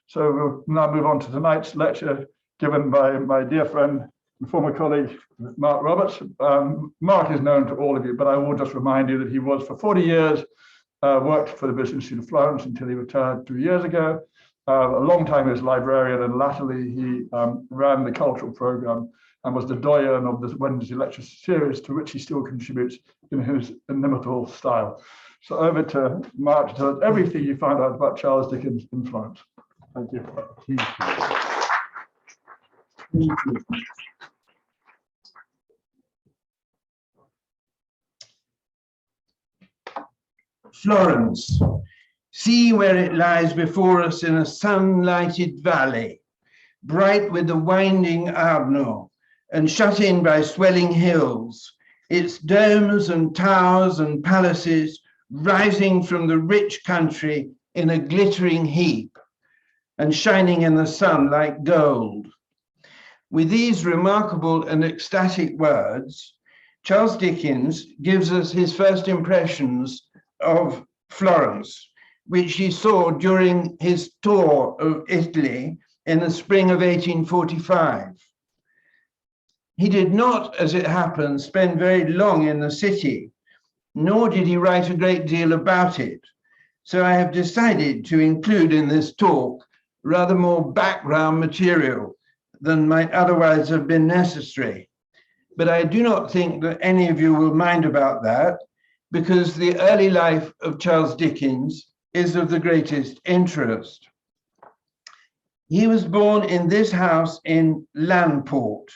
So we'll now move on to tonight's lecture given by my dear friend and former colleague, Mark Roberts. Mark is known to all of you, but I will just remind you that he was for 40 years, worked for the Business Institute of Florence until he retired 2 years ago. A long time as librarian, and latterly he ran the cultural program and was the doyen of the Wednesday lecture series, to which he still contributes in his inimitable style. So over to Mark to tell us everything you found out about Charles Dickens in Florence. Thank you. Florence. See where it lies before us in a sun-lighted valley, bright with the winding Arno, and shut in by swelling hills, its domes and towers and palaces rising from the rich country in a glittering heap and shining in the sun like gold. With these remarkable and ecstatic words, Charles Dickens gives us his first impressions of Florence, which he saw during his tour of Italy in the spring of 1845. He did not, as it happened, spend very long in the city, nor did he write a great deal about it. So I have decided to include in this talk rather more background material than might otherwise have been necessary. But I do not think that any of you will mind about that, because the early life of Charles Dickens is of the greatest interest. He was born in this house in Landport,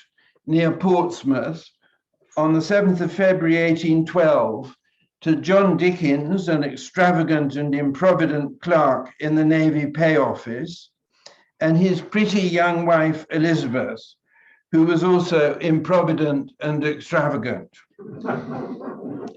near Portsmouth, on the 7th of February, 1812, to John Dickens, an extravagant and improvident clerk in the Navy Pay Office, and his pretty young wife, Elizabeth, who was also improvident and extravagant.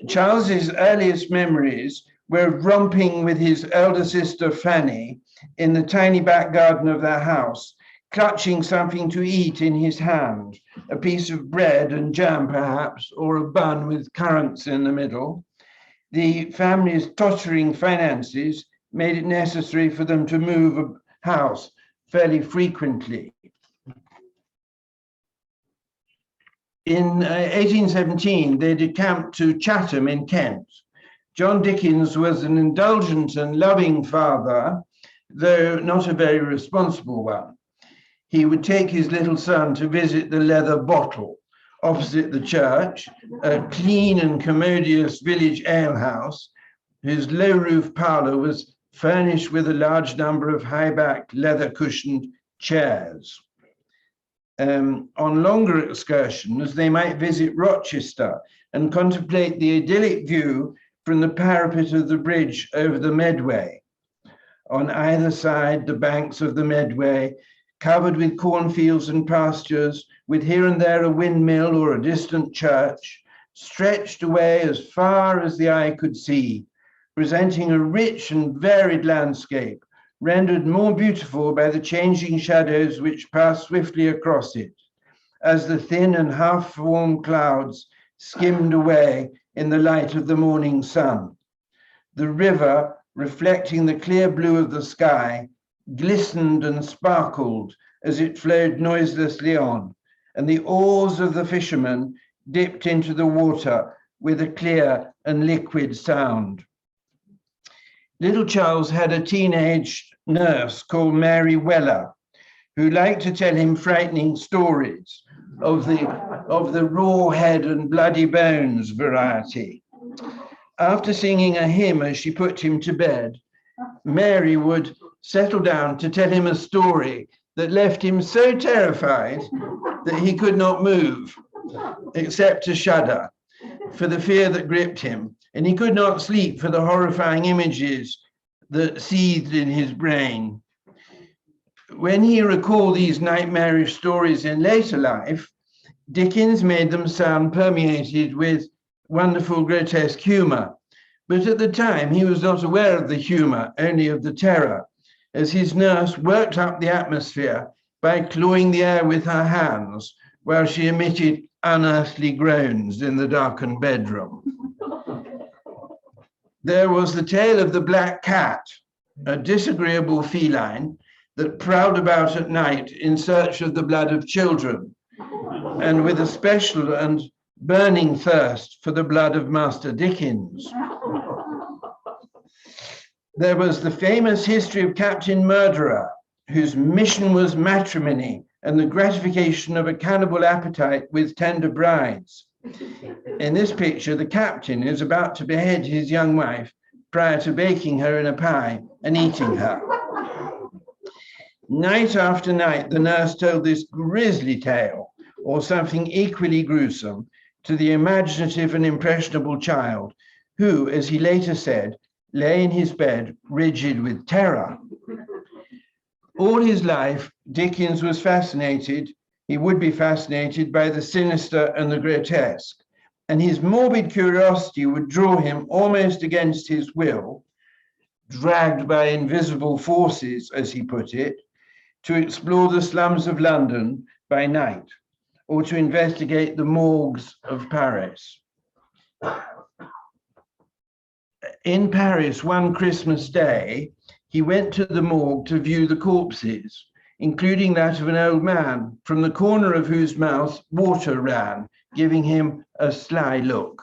Charles's earliest memories were romping with his elder sister, Fanny, in the tiny back garden of their house, clutching something to eat in his hand, a piece of bread and jam perhaps, or a bun with currants in the middle. The family's tottering finances made it necessary for them to move house fairly frequently. In 1817, they decamped to Chatham in Kent. John Dickens was an indulgent and loving father, though not a very responsible one. He would take his little son to visit the Leather Bottle opposite the church, a clean and commodious village alehouse, whose low-roof parlor was furnished with a large number of high-backed, leather-cushioned chairs. On longer excursions, they might visit Rochester and contemplate the idyllic view from the parapet of the bridge over the Medway. On either side, the banks of the Medway, covered with cornfields and pastures, with here and there a windmill or a distant church, stretched away as far as the eye could see, presenting a rich and varied landscape, rendered more beautiful by the changing shadows which passed swiftly across it, as the thin and half-formed clouds skimmed away in the light of the morning sun. The river, reflecting the clear blue of the sky, glistened and sparkled as it flowed noiselessly on, and the oars of the fishermen dipped into the water with a clear and liquid sound. Little Charles had a teenage nurse called Mary Weller, who liked to tell him frightening stories of the raw head and bloody bones variety. After singing a hymn as she put him to bed, Mary would settle down to tell him a story that left him so terrified that he could not move, except to shudder for the fear that gripped him, and he could not sleep for the horrifying images that seethed in his brain. When he recalled these nightmarish stories in later life, Dickens made them sound permeated with wonderful grotesque humor. But at the time, he was not aware of the humor, only of the terror, as his nurse worked up the atmosphere by clawing the air with her hands while she emitted unearthly groans in the darkened bedroom. There was the tale of the black cat, a disagreeable feline that prowled about at night in search of the blood of children, and with a special and burning thirst for the blood of Master Dickens. There was the famous history of Captain Murderer, whose mission was matrimony and the gratification of a cannibal appetite with tender brides. In this picture, the captain is about to behead his young wife prior to baking her in a pie and eating her. Night after night, the nurse told this grisly tale, or something equally gruesome, to the imaginative and impressionable child, who, as he later said, lay in his bed rigid with terror. All his life, Dickens was fascinated, he would be fascinated by the sinister and the grotesque, and his morbid curiosity would draw him almost against his will, dragged by invisible forces, as he put it, to explore the slums of London by night, or to investigate the morgues of Paris. In Paris, one Christmas day, he went to the morgue to view the corpses, including that of an old man, from the corner of whose mouth water ran, giving him a sly look.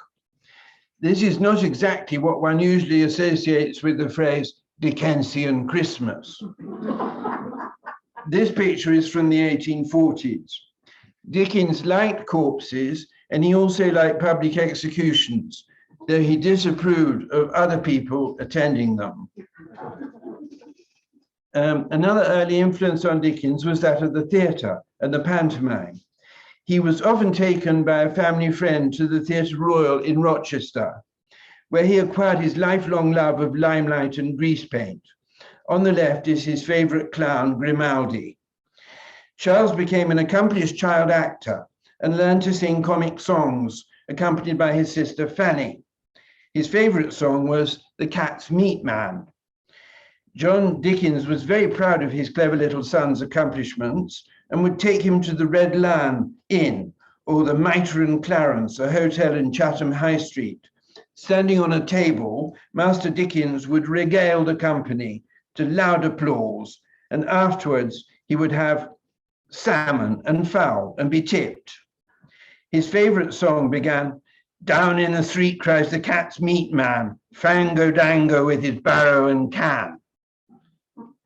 This is not exactly what one usually associates with the phrase Dickensian Christmas. This picture is from the 1840s. Dickens liked corpses, and he also liked public executions, though he disapproved of other people attending them. Another early influence on Dickens was that of the theatre and the pantomime. He was often taken by a family friend to the Theatre Royal in Rochester, where he acquired his lifelong love of limelight and grease paint. On the left is his favorite clown, Grimaldi. Charles became an accomplished child actor and learned to sing comic songs, accompanied by his sister Fanny. His favorite song was The Cat's Meat Man. John Dickens was very proud of his clever little son's accomplishments and would take him to the Red Lion Inn or the Mitre and Clarence, a hotel in Chatham High Street. Standing on a table, Master Dickens would regale the company to loud applause, and afterwards he would have salmon and fowl and be tipped. His favorite song began, "Down in the street cries the cat's meat man, Fango Dango with his barrow and can."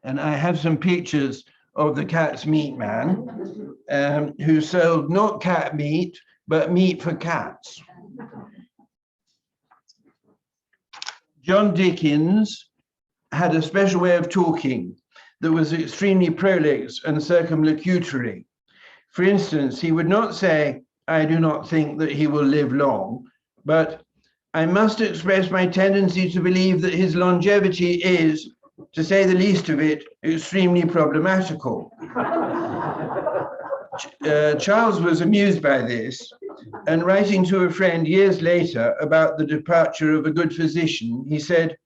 And I have some pictures of the cat's meat man, who sold not cat meat, but meat for cats. John Dickens had a special way of talking that was extremely prolix and circumlocutory. For instance, he would not say, "I do not think that he will live long," but "I must express my tendency to believe that his longevity is, to say the least of it, extremely problematical." Charles was amused by this, and writing to a friend years later about the departure of a good physician, he said,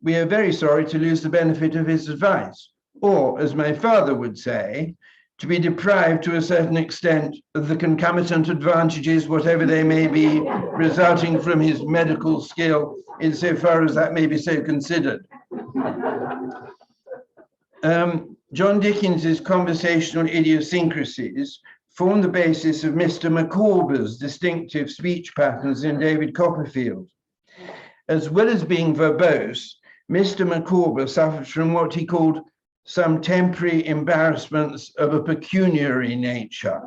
"We are very sorry to lose the benefit of his advice, or, as my father would say, to be deprived to a certain extent of the concomitant advantages, whatever they may be, resulting from his medical skill, insofar as that may be so considered." John Dickens's conversational idiosyncrasies form the basis of Mr. Micawber's distinctive speech patterns in David Copperfield. As well as being verbose, Mr. Micawber suffered from what he called some temporary embarrassments of a pecuniary nature.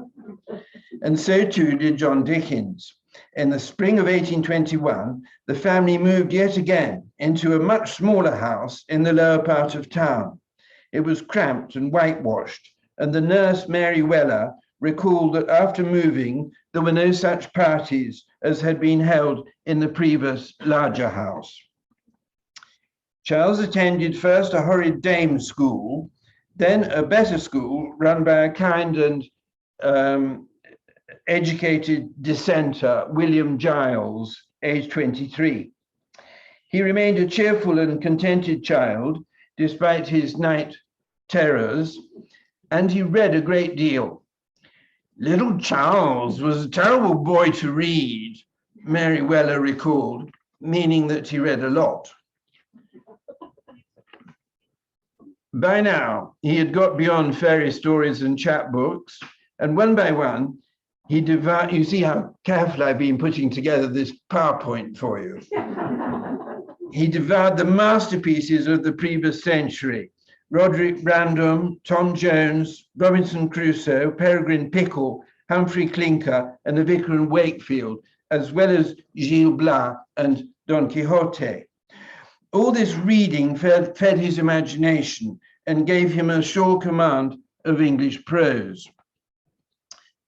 And so too did John Dickens. In the spring of 1821, the family moved yet again into a much smaller house in the lower part of town. It was cramped and whitewashed, and the nurse, Mary Weller, recalled that after moving, there were no such parties as had been held in the previous larger house. Charles attended first a horrid dame school, then a better school run by a kind and educated dissenter, William Giles, aged 23. He remained a cheerful and contented child, despite his night terrors, and he read a great deal. "Little Charles was a terrible boy to read," Mary Weller recalled, meaning that he read a lot. By now, he had got beyond fairy stories and chapbooks, and one by one, he devoured. You see how carefully I've been putting together this PowerPoint for you. He devoured the masterpieces of the previous century: Roderick Random, Tom Jones, Robinson Crusoe, Peregrine Pickle, Humphrey Clinker, and the Vicar and Wakefield, as well as Gil Blas and Don Quixote. All this reading fed his imagination and gave him a sure command of English prose.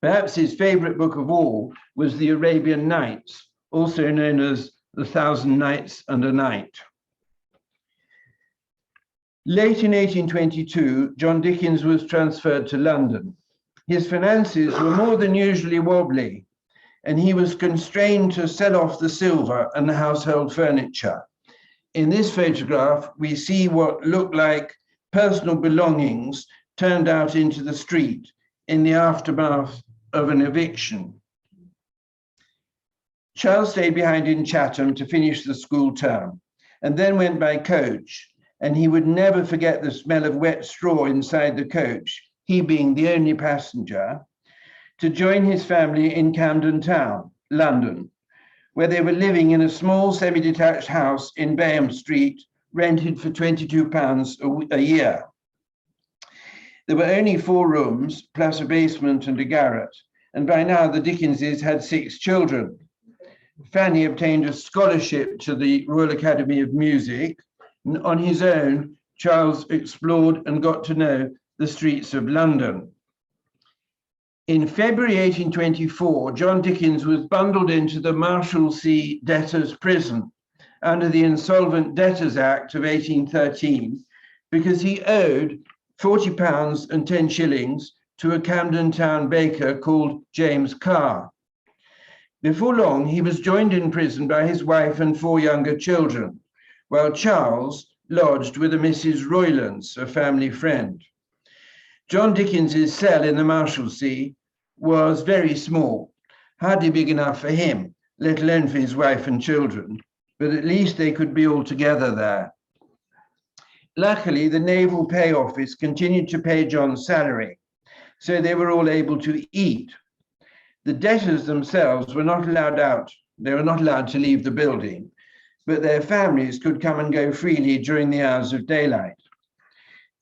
Perhaps his favorite book of all was The Arabian Nights, also known as The Thousand Nights and a Night. Late in 1822, John Dickens was transferred to London. His finances were more than usually wobbly, and he was constrained to sell off the silver and the household furniture. In this photograph, we see what looked like personal belongings turned out into the street in the aftermath of an eviction. Charles stayed behind in Chatham to finish the school term, and then went by coach, and he would never forget the smell of wet straw inside the coach, he being the only passenger, to join his family in Camden Town, London, where they were living in a small semi-detached house in Bayham Street, rented for £22 a year. There were only 4 rooms, plus a basement and a garret, and by now the Dickenses had 6 children. Fanny obtained a scholarship to the Royal Academy of Music. On his own, Charles explored and got to know the streets of London. In February 1824, John Dickens was bundled into the Marshalsea Debtors Prison under the Insolvent Debtors Act of 1813 because he owed £40 and 10 shillings to a Camden Town baker called James Carr. Before long, he was joined in prison by his wife and 4 younger children, while Charles lodged with a Mrs. Roylance, a family friend. John Dickens's cell in the Marshalsea was very small, hardly big enough for him, let alone for his wife and children, but at least they could be all together there. Luckily, the Naval Pay Office continued to pay John's salary, so they were all able to eat. The debtors themselves were not allowed out. They were not allowed to leave the building, but their families could come and go freely during the hours of daylight.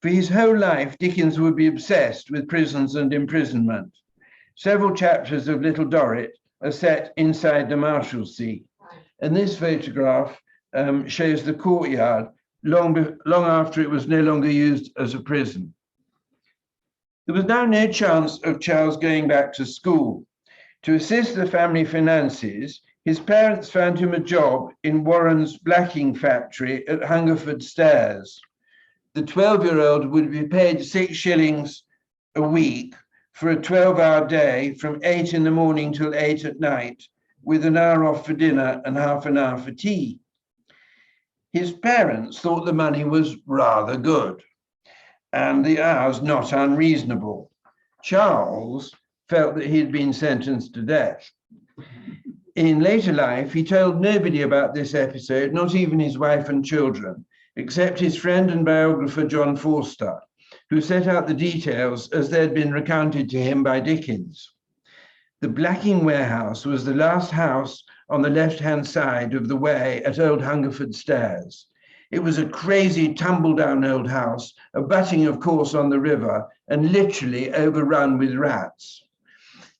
For his whole life, Dickens would be obsessed with prisons and imprisonment. Several chapters of Little Dorrit are set inside the Marshalsea, and this photograph shows the courtyard long after it was no longer used as a prison. There was now no chance of Charles going back to school. To assist the family finances, his parents found him a job in Warren's blacking factory at Hungerford Stairs. The 12-year-old would be paid 6 shillings a week for a 12-hour day from 8 in the morning till 8 at night, with an hour off for dinner and half an hour for tea. His parents thought the money was rather good and the hours not unreasonable. Charles felt that he had been sentenced to death. In later life, he told nobody about this episode, not even his wife and children, except his friend and biographer, John Forster, who set out the details as they had been recounted to him by Dickens. The blacking warehouse was the last house on the left-hand side of the way at Old Hungerford Stairs. It was a crazy, tumble-down old house, abutting, of course, on the river and literally overrun with rats.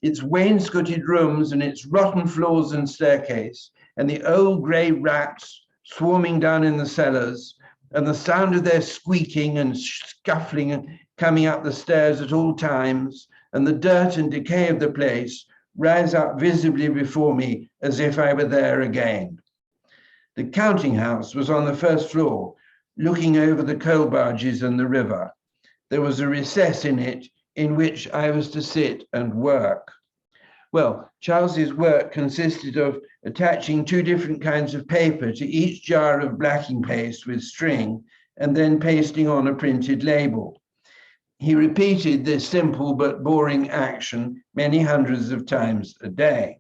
Its wainscoted rooms and its rotten floors and staircase, and the old grey rats swarming down in the cellars, and the sound of their squeaking and scuffling coming up the stairs at all times, and the dirt and decay of the place rise up visibly before me as if I were there again. The counting house was on the first floor, looking over the coal barges and the river. There was a recess in it in which I was to sit and work. Well, Charles's work consisted of attaching 2 different kinds of paper to each jar of blacking paste with string, and then pasting on a printed label. He repeated this simple but boring action many hundreds of times a day.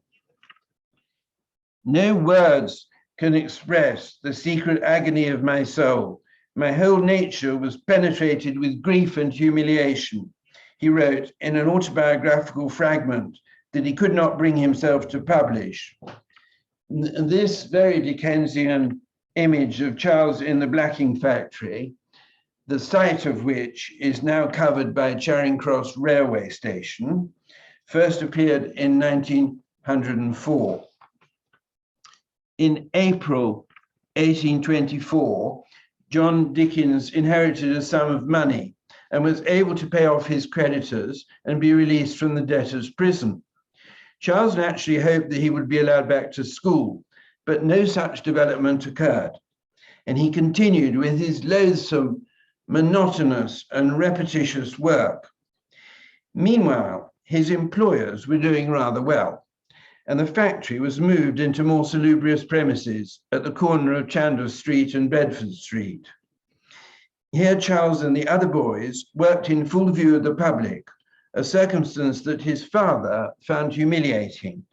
No words can express the secret agony of my soul My whole nature was penetrated with grief and humiliation. He wrote in an autobiographical fragment that he could not bring himself to publish. This very Dickensian image of Charles in the blacking factory, the site of which is now covered by Charing Cross railway station, first appeared in 1904. In April 1824, John Dickens inherited a sum of money and was able to pay off his creditors and be released from the debtors' prison. Charles naturally hoped that he would be allowed back to school, but no such development occurred, and he continued with his loathsome, monotonous, and repetitious work. Meanwhile, his employers were doing rather well, and the factory was moved into more salubrious premises at the corner of Chandos Street and Bedford Street. Here, Charles and the other boys worked in full view of the public, a circumstance that his father found humiliating.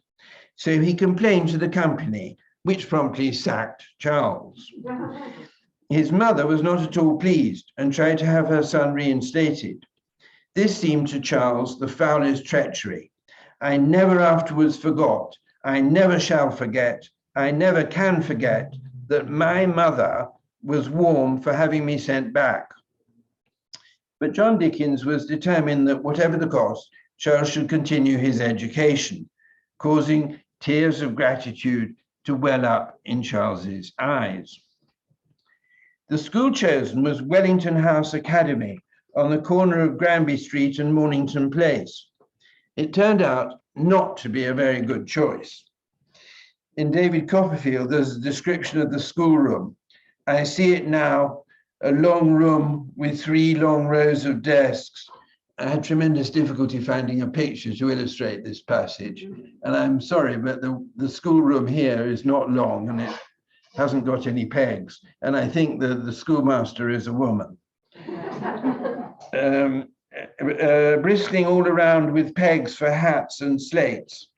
So he complained to the company, which promptly sacked Charles. His mother was not at all pleased and tried to have her son reinstated. This seemed to Charles the foulest treachery. I never afterwards forgot, I never shall forget, I never can forget that my mother was warm for having me sent back. But John Dickens was determined that whatever the cost, Charles should continue his education, causing tears of gratitude to well up in Charles's eyes. The school chosen was Wellington House Academy on the corner of Granby Street and Mornington Place. It turned out not to be a very good choice. In David Copperfield, there's a description of the schoolroom. I see it now, a long room with 3 long rows of desks. I had tremendous difficulty finding a picture to illustrate this passage. And I'm sorry, but the schoolroom here is not long and it hasn't got any pegs. And I think the schoolmaster is a woman. Bristling all around with pegs for hats and slates.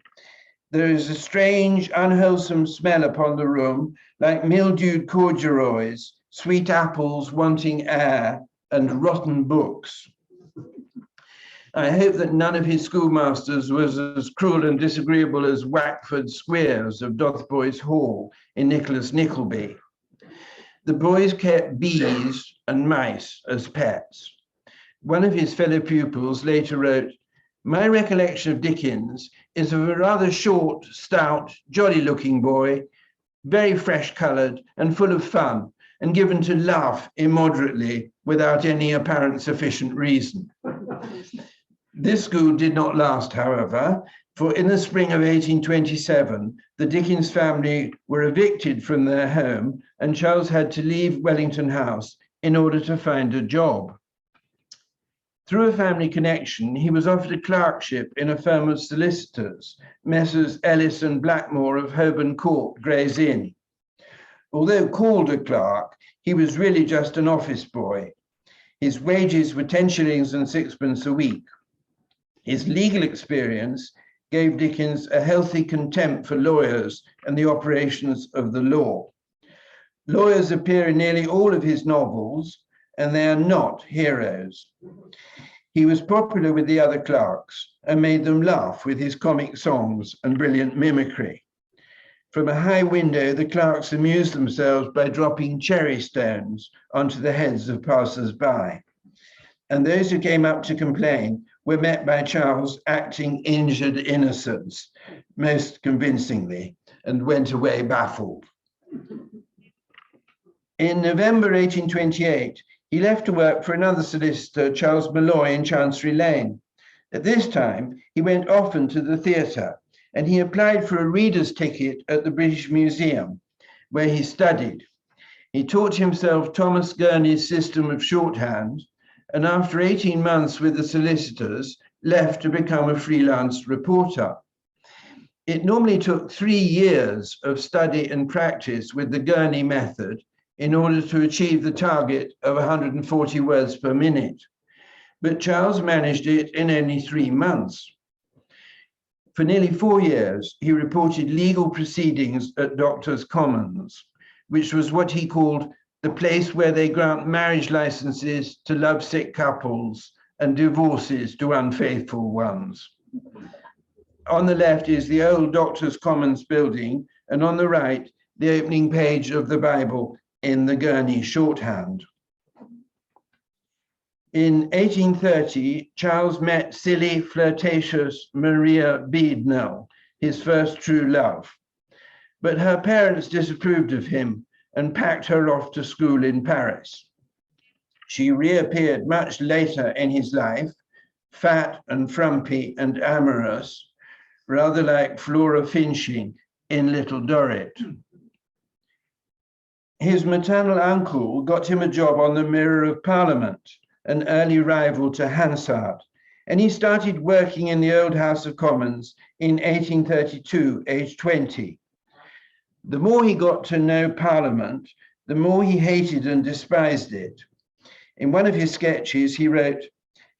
There is a strange, unwholesome smell upon the room, like mildewed corduroys, sweet apples wanting air, and rotten books. I hope that none of his schoolmasters was as cruel and disagreeable as Wackford Squares of Dotheboys Hall in Nicholas Nickleby. The boys kept bees and mice as pets. One of his fellow pupils later wrote, "My recollection of Dickens is of a rather short, stout, jolly-looking boy, very fresh-coloured and full of fun, and given to laugh immoderately without any apparent sufficient reason." This school did not last, however, for in the spring of 1827, the Dickens family were evicted from their home, and Charles had to leave Wellington House in order to find a job. Through a family connection, he was offered a clerkship in a firm of solicitors, Messrs. Ellis and Blackmore of Holborn Court, Gray's Inn. Although called a clerk, he was really just an office boy. His wages were 10 shillings and 6pence a week. His legal experience gave Dickens a healthy contempt for lawyers and the operations of the law. Lawyers appear in nearly all of his novels, and they are not heroes. He was popular with the other clerks and made them laugh with his comic songs and brilliant mimicry. From a high window, the clerks amused themselves by dropping cherry stones onto the heads of passers-by. And those who came up to complain were met by Charles acting injured innocence most convincingly and went away baffled. In November 1828, he left to work for another solicitor, Charles Malloy, in Chancery Lane. At this time, he went often to the theatre, and he applied for a reader's ticket at the British Museum, where he studied. He taught himself Thomas Gurney's system of shorthand, and after 18 months with the solicitors, left to become a freelance reporter. It normally took 3 years of study and practice with the Gurney method in order to achieve the target of 140 words per minute. But Charles managed it in only 3 months. For nearly 4 years, he reported legal proceedings at Doctors' Commons, which was what he called the place where they grant marriage licenses to lovesick couples and divorces to unfaithful ones. On the left is the old Doctors' Commons building, and on the right, the opening page of the Bible in the Gurney shorthand. In 1830, Charles met silly, flirtatious Maria Beadnell, his first true love. But her parents disapproved of him and packed her off to school in Paris. She reappeared much later in his life, fat and frumpy and amorous, rather like Flora Finching in Little Dorrit. His maternal uncle got him a job on the Mirror of Parliament, an early rival to Hansard, and he started working in the old House of Commons in 1832, aged 20. The more he got to know Parliament, the more he hated and despised it. In one of his sketches, he wrote,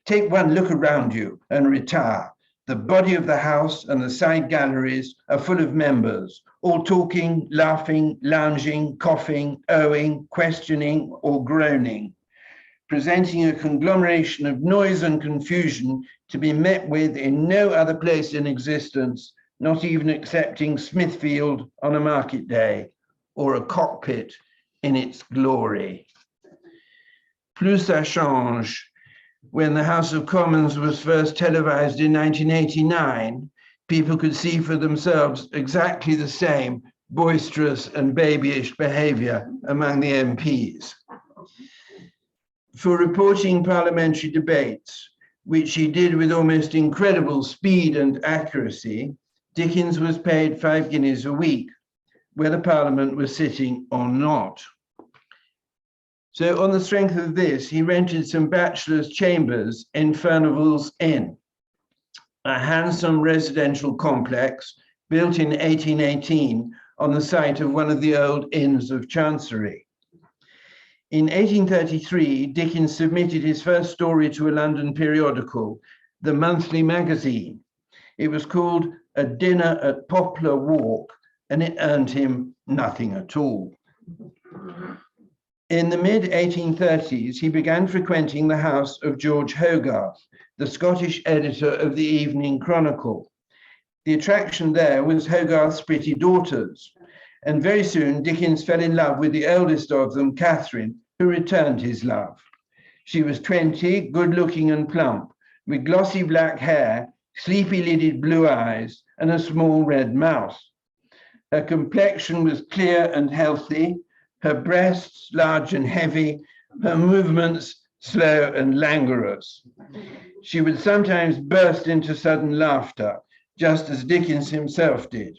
"Take one look around you and retire. The body of the house and the side galleries are full of members, all talking, laughing, lounging, coughing, owing, questioning, or groaning, presenting a conglomeration of noise and confusion to be met with in no other place in existence, not even excepting Smithfield on a market day, or a cockpit in its glory." Plus ça change. When the House of Commons was first televised in 1989, people could see for themselves exactly the same boisterous and babyish behavior among the MPs. For reporting parliamentary debates, which he did with almost incredible speed and accuracy, Dickens was paid 5 guineas a week, whether Parliament was sitting or not. So on the strength of this, he rented some bachelor's chambers in Furnival's Inn, a handsome residential complex built in 1818 on the site of one of the old inns of Chancery. In 1833, Dickens submitted his first story to a London periodical, the Monthly Magazine. It was called A Dinner at Poplar Walk, and it earned him nothing at all. In the mid-1830s, he began frequenting the house of George Hogarth, the Scottish editor of the Evening Chronicle. The attraction there was Hogarth's pretty daughters, and very soon Dickens fell in love with the eldest of them, Catherine, who returned his love. She was 20, good-looking and plump, with glossy black hair, sleepy-lidded blue eyes, and a small red mouth. Her complexion was clear and healthy, her breasts large and heavy, her movements slow and languorous. She would sometimes burst into sudden laughter, just as Dickens himself did.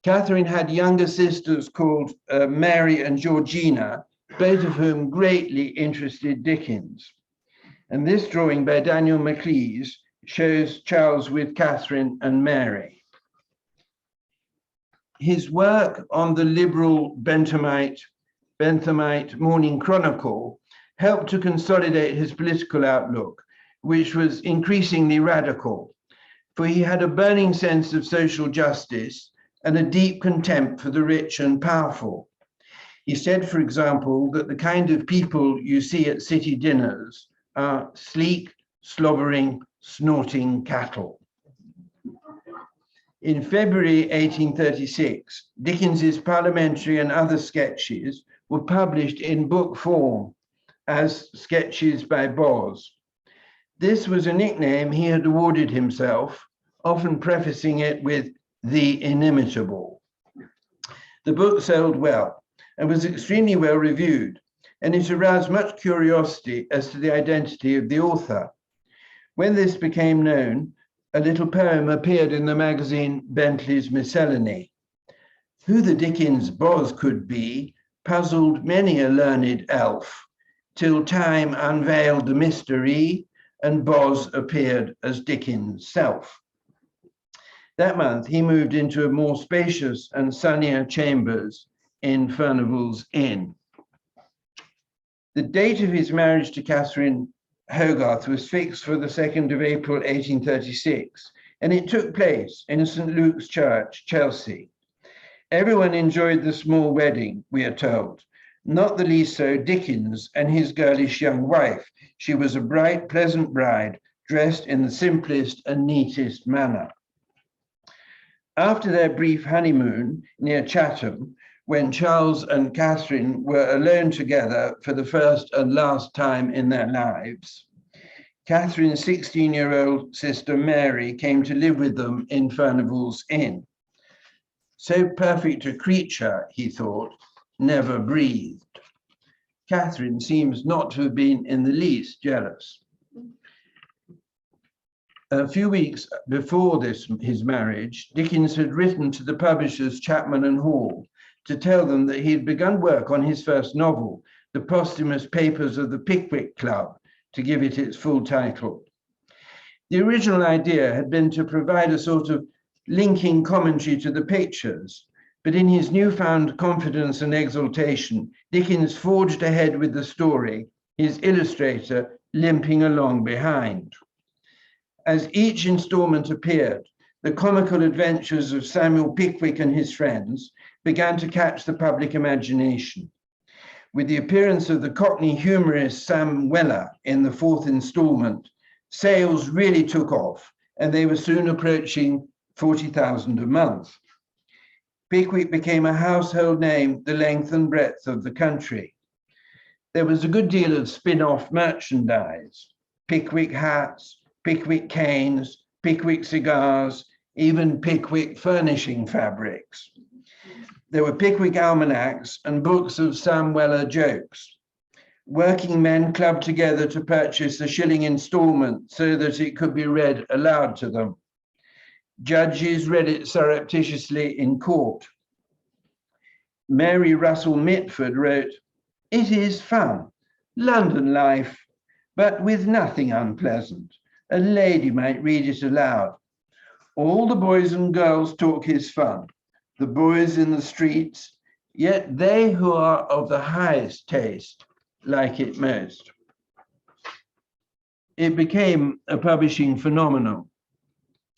Catherine had younger sisters called Mary and Georgina, both of whom greatly interested Dickens. And this drawing by Daniel Maclise shows Charles with Catherine and Mary. His work on the liberal Benthamite Morning Chronicle helped to consolidate his political outlook, which was increasingly radical, for he had a burning sense of social justice and a deep contempt for the rich and powerful. He said, for example, that the kind of people you see at city dinners are sleek, slobbering, snorting cattle. In February 1836, Dickens's parliamentary and other sketches were published in book form as Sketches by Boz. This was a nickname he had awarded himself, often prefacing it with the inimitable. The book sold well and was extremely well reviewed, and it aroused much curiosity as to the identity of the author. When this became known, a little poem appeared in the magazine Bentley's Miscellany. Who the Dickens Boz could be puzzled many a learned elf, till time unveiled the mystery and Boz appeared as Dickens' self. That month, he moved into a more spacious and sunnier chambers in Furnival's Inn. The date of his marriage to Catherine Hogarth was fixed for the 2nd of April, 1836, and it took place in St. Luke's Church, Chelsea. Everyone enjoyed the small wedding, we are told. not the least so Dickens and his girlish young wife. She was a bright, pleasant bride, dressed in the simplest and neatest manner. After their brief honeymoon near Chatham, when Charles and Catherine were alone together for the first and last time in their lives, Catherine's 16-year-old sister Mary came to live with them in Furnival's Inn. So perfect a creature, he thought, never breathed. Catherine seems not to have been in the least jealous. A few weeks before his marriage, Dickens had written to the publishers Chapman and Hall to tell them that he had begun work on his first novel, The Posthumous Papers of the Pickwick Club, to give it its full title. The original idea had been to provide a sort of linking commentary to the pictures, but in his newfound confidence and exultation, Dickens forged ahead with the story, his illustrator limping along behind. As each installment appeared, the comical adventures of Samuel Pickwick and his friends began to catch the public imagination. With the appearance of the Cockney humorist Sam Weller in the fourth installment, sales really took off, and they were soon approaching 40,000 a month. Pickwick became a household name the length and breadth of the country. There was a good deal of spin-off merchandise, Pickwick hats, Pickwick canes, Pickwick cigars, even Pickwick furnishing fabrics. There were Pickwick almanacs and books of Sam Weller jokes. Working men clubbed together to purchase a shilling installment so that it could be read aloud to them. Judges read it surreptitiously in court. Mary Russell Mitford wrote, "It is fun, London life, but with nothing unpleasant. A lady might read it aloud. All the boys and girls talk his fun, the boys in the streets, yet they who are of the highest taste like it most." It became a publishing phenomenon.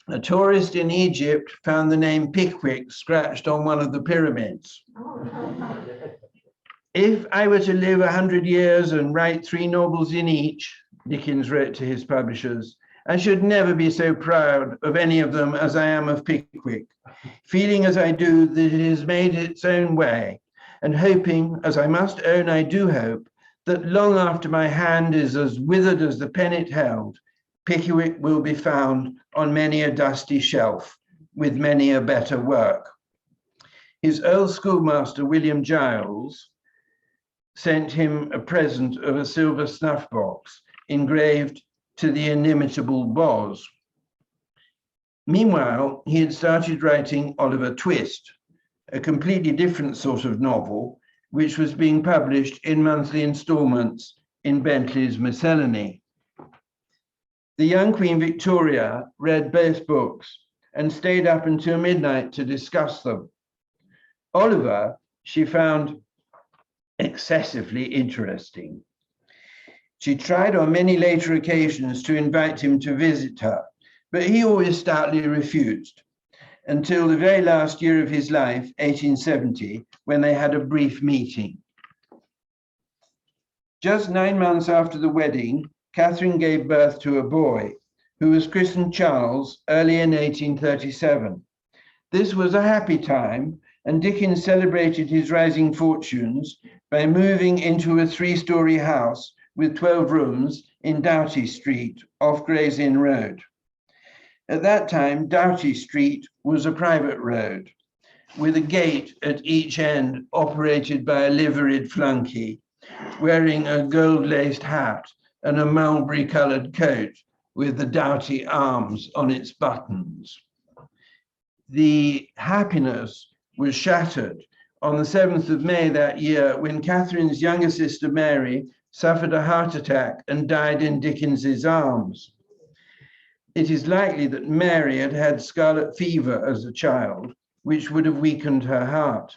A tourist in Egypt found the name Pickwick scratched on one of the pyramids. "If I were to live 100 years and write 3 novels in each," Dickens wrote to his publishers, "I should never be so proud of any of them as I am of Pickwick, feeling as I do that it has made its own way, and hoping, as I must own I do hope, that long after my hand is as withered as the pen it held, Pickwick will be found on many a dusty shelf with many a better work." His old schoolmaster, William Giles, sent him a present of a silver snuff box engraved to the inimitable Boz. Meanwhile, he had started writing Oliver Twist, a completely different sort of novel, which was being published in monthly installments in Bentley's Miscellany. The young Queen Victoria read both books and stayed up until midnight to discuss them. Oliver, she found excessively interesting. She tried on many later occasions to invite him to visit her, but he always stoutly refused, until the very last year of his life, 1870, when they had a brief meeting. Just 9 months after the wedding, Catherine gave birth to a boy, who was christened Charles early in 1837. This was a happy time, and Dickens celebrated his rising fortunes by moving into a 3-story house with 12 rooms in Doughty Street off Gray's Inn Road. At that time, Doughty Street was a private road with a gate at each end operated by a liveried flunkey wearing a gold-laced hat and a mulberry-colored coat with the Doughty arms on its buttons. The happiness was shattered on the 7th of May that year when Catherine's younger sister Mary suffered a heart attack and died in Dickens's arms. It is likely that Mary had had scarlet fever as a child, which would have weakened her heart.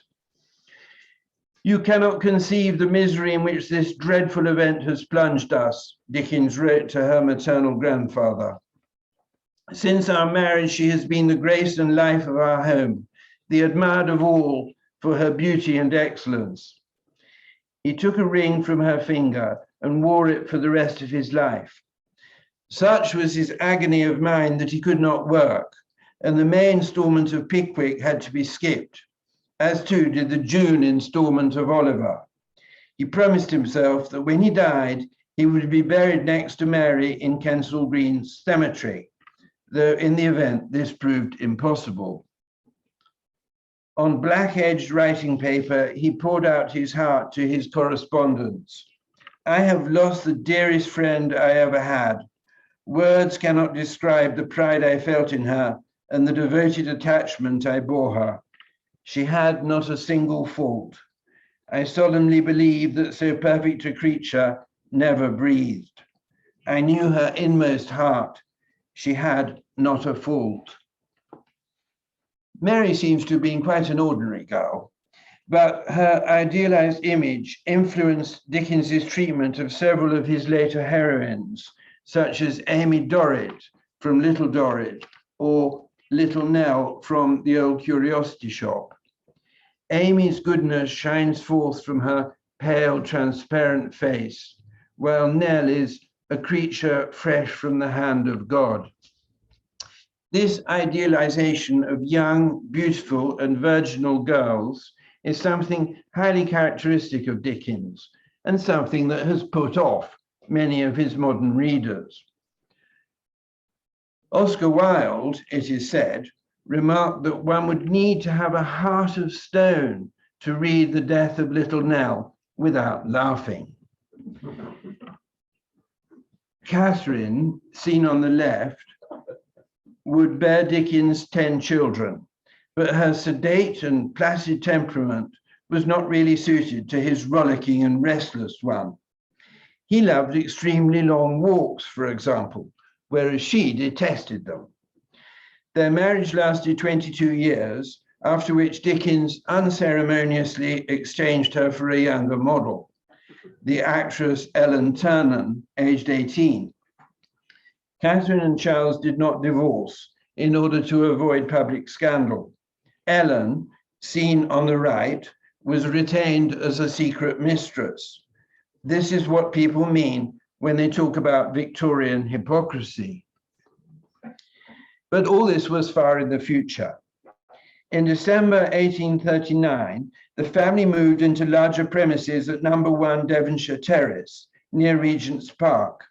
"You cannot conceive the misery in which this dreadful event has plunged us," Dickens wrote to her maternal grandfather. "Since our marriage, she has been the grace and life of our home, the admired of all for her beauty and excellence. He took a ring from her finger and wore it for the rest of his life. Such was his agony of mind that he could not work, and the May instalment of Pickwick had to be skipped, as too did the June instalment of Oliver. He promised himself that when he died, he would be buried next to Mary in Kensal Green Cemetery, though in the event this proved impossible. On black-edged writing paper, he poured out his heart to his correspondents. I have lost the dearest friend I ever had. Words cannot describe the pride I felt in her and the devoted attachment I bore her. She had not a single fault. I solemnly believe that so perfect a creature never breathed. I knew her inmost heart. She had not a fault. Mary seems to have been quite an ordinary girl, but her idealized image influenced Dickens's treatment of several of his later heroines, such as Amy Dorrit from Little Dorrit or Little Nell from The Old Curiosity Shop. Amy's goodness shines forth from her pale, transparent face, while Nell is a creature fresh from the hand of God. This idealization of young, beautiful, and virginal girls is something highly characteristic of Dickens and something that has put off many of his modern readers. Oscar Wilde, it is said, remarked that one would need to have a heart of stone to read The Death of Little Nell without laughing. Catherine, seen on the left, would bear Dickens 10 children, but her sedate and placid temperament was not really suited to his rollicking and restless one. He loved extremely long walks, for example, whereas she detested them. Their marriage lasted 22 years, after which Dickens unceremoniously exchanged her for a younger model, the actress Ellen Ternan, aged 18. Catherine and Charles did not divorce in order to avoid public scandal. Ellen, seen on the right, was retained as a secret mistress. This is what people mean when they talk about Victorian hypocrisy. But all this was far in the future. In December 1839, the family moved into larger premises at No. 1 Devonshire Terrace, near Regent's Park.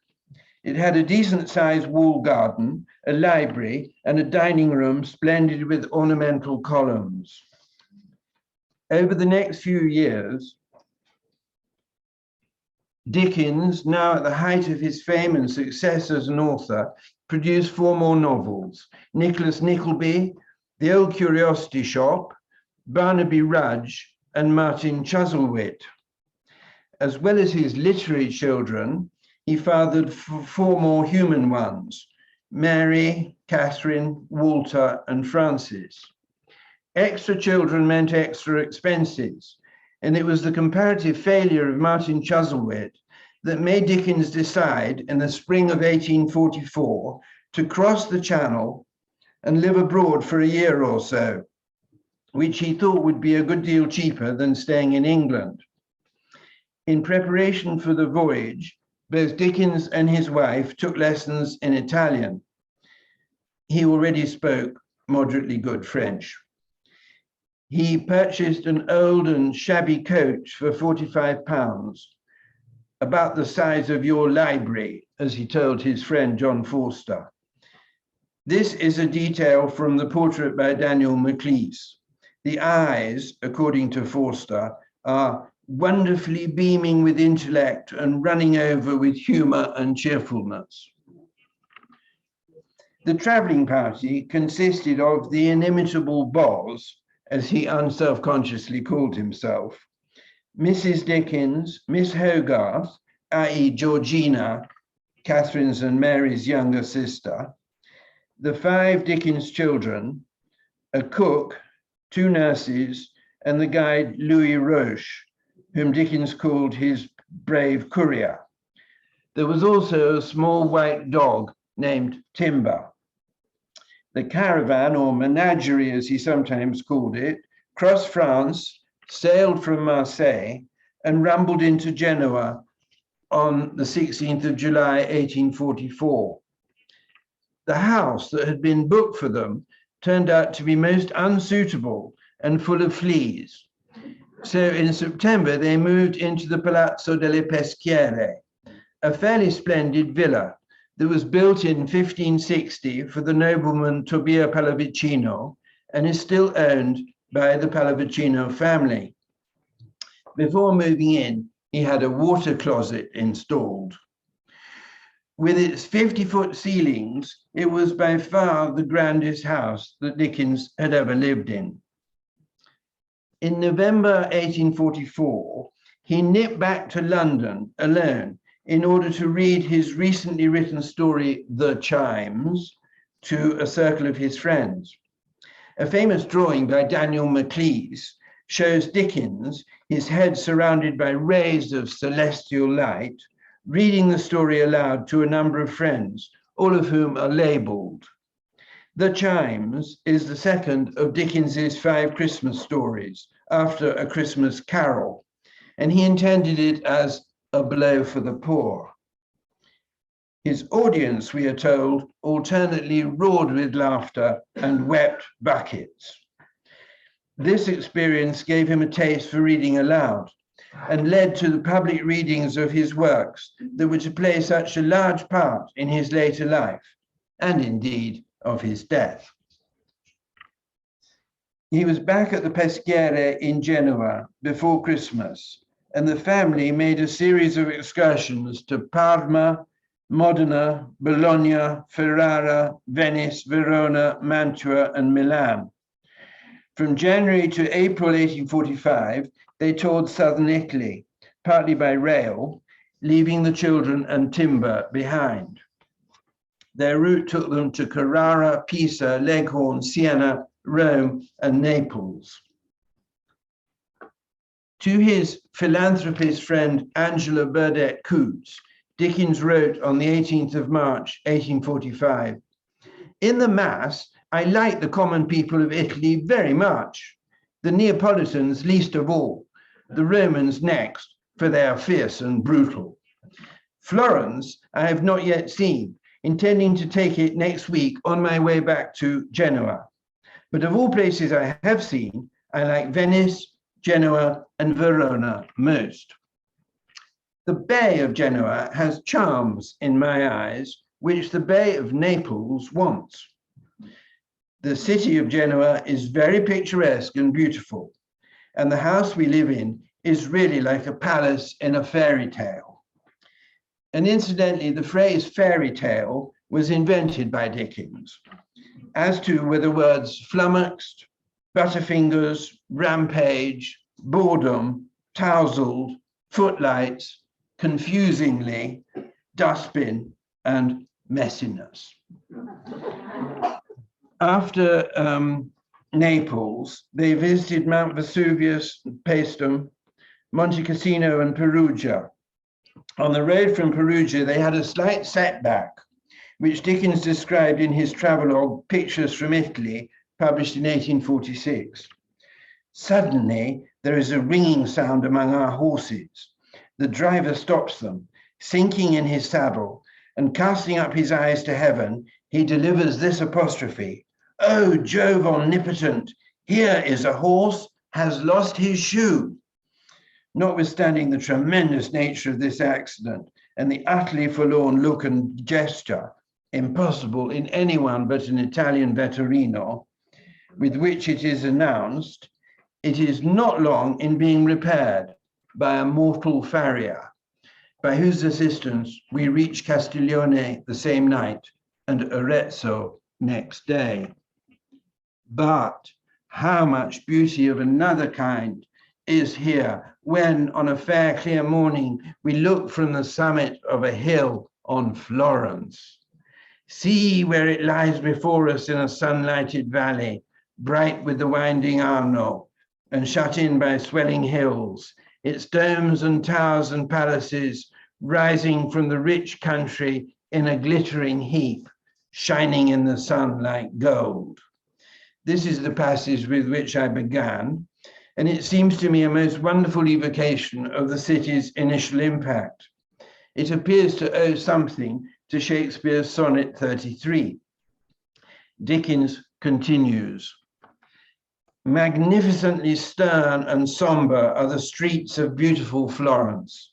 It had a decent-sized wall garden, a library, and a dining room splendid with ornamental columns. Over the next few years, Dickens, now at the height of his fame and success as an author, produced 4 more novels: Nicholas Nickleby, The Old Curiosity Shop, Barnaby Rudge, and Martin Chuzzlewit. As well as his literary children, he fathered 4 more human ones: Mary, Catherine, Walter, and Francis. Extra children meant extra expenses, and it was the comparative failure of Martin Chuzzlewit that made Dickens decide in the spring of 1844 to cross the Channel and live abroad for a year or so, which he thought would be a good deal cheaper than staying in England. In preparation for the voyage, both Dickens and his wife took lessons in Italian. He already spoke moderately good French. He purchased an old and shabby coach for £45, about the size of your library, as he told his friend John Forster. This is a detail from the portrait by Daniel Maclise. The eyes, according to Forster, are wonderfully beaming with intellect and running over with humor and cheerfulness. The traveling party consisted of the inimitable Boz, as he unselfconsciously called himself, Mrs. Dickens, Miss Hogarth, i.e. Georgina, Catherine's and Mary's younger sister, the 5 Dickens children, a cook, 2 nurses, and the guide Louis Roche, whom Dickens called his brave courier. There was also a small white dog named Timber. The caravan, or menagerie as he sometimes called it, crossed France, sailed from Marseille, and rumbled into Genoa on the 16th of July, 1844. The house that had been booked for them turned out to be most unsuitable and full of fleas. So in September, they moved into the Palazzo delle Peschiere, a fairly splendid villa that was built in 1560 for the nobleman Tobia Pallavicino and is still owned by the Pallavicino family. Before moving in, he had a water closet installed. With its 50-foot ceilings, it was by far the grandest house that Dickens had ever lived in. In November 1844, he nipped back to London alone in order to read his recently written story, The Chimes, to a circle of his friends. A famous drawing by Daniel Maclise shows Dickens, his head surrounded by rays of celestial light, reading the story aloud to a number of friends, all of whom are labeled. The Chimes is the second of Dickens's 5 Christmas stories after A Christmas Carol, and he intended it as a blow for the poor. His audience, we are told, alternately roared with laughter and wept buckets. This experience gave him a taste for reading aloud and led to the public readings of his works that were to play such a large part in his later life, and indeed of his death. He was back at the Peschiere in Genoa before Christmas, and the family made a series of excursions to Parma, Modena, Bologna, Ferrara, Venice, Verona, Mantua, and Milan. From January to April 1845, they toured southern Italy, partly by rail, leaving the children and timber behind. Their route took them to Carrara, Pisa, Leghorn, Siena, Rome, and Naples. To his philanthropist friend Angela Burdett Coutts, Dickens wrote on the 18th of March, 1845, "In the mass, I like the common people of Italy very much, the Neapolitans least of all, the Romans next, for they are fierce and brutal. Florence I have not yet seen, intending to take it next week on my way back to Genoa. But of all places I have seen, I like Venice, Genoa, and Verona most. The Bay of Genoa has charms in my eyes, which the Bay of Naples wants. The city of Genoa is very picturesque and beautiful, and the house we live in is really like a palace in a fairy tale." And incidentally, the phrase fairy tale was invented by Dickens, as to were the words flummoxed, butterfingers, rampage, boredom, tousled, footlights, confusingly, dustbin, and messiness. After Naples, they visited Mount Vesuvius, Paestum, Monte Cassino, and Perugia. On the road from Perugia, they had a slight setback, which Dickens described in his travelogue, Pictures from Italy, published in 1846. "Suddenly, there is a ringing sound among our horses. The driver stops them, sinking in his saddle, and casting up his eyes to heaven, he delivers this apostrophe: 'Oh, Jove omnipotent, here is a horse has lost his shoe.' Notwithstanding the tremendous nature of this accident and the utterly forlorn look and gesture, impossible in anyone but an Italian vetturino, with which it is announced, it is not long in being repaired by a mortal farrier, by whose assistance we reach Castiglione the same night and Arezzo next day. But how much beauty of another kind is here when, on a fair, clear morning, we look from the summit of a hill on Florence. See where it lies before us in a sunlighted valley, bright with the winding Arno, and shut in by swelling hills, its domes and towers and palaces rising from the rich country in a glittering heap, shining in the sun like gold." This is the passage with which I began, and it seems to me a most wonderful evocation of the city's initial impact. It appears to owe something to Shakespeare's Sonnet 33. Dickens continues, magnificently stern and somber are the streets of beautiful Florence,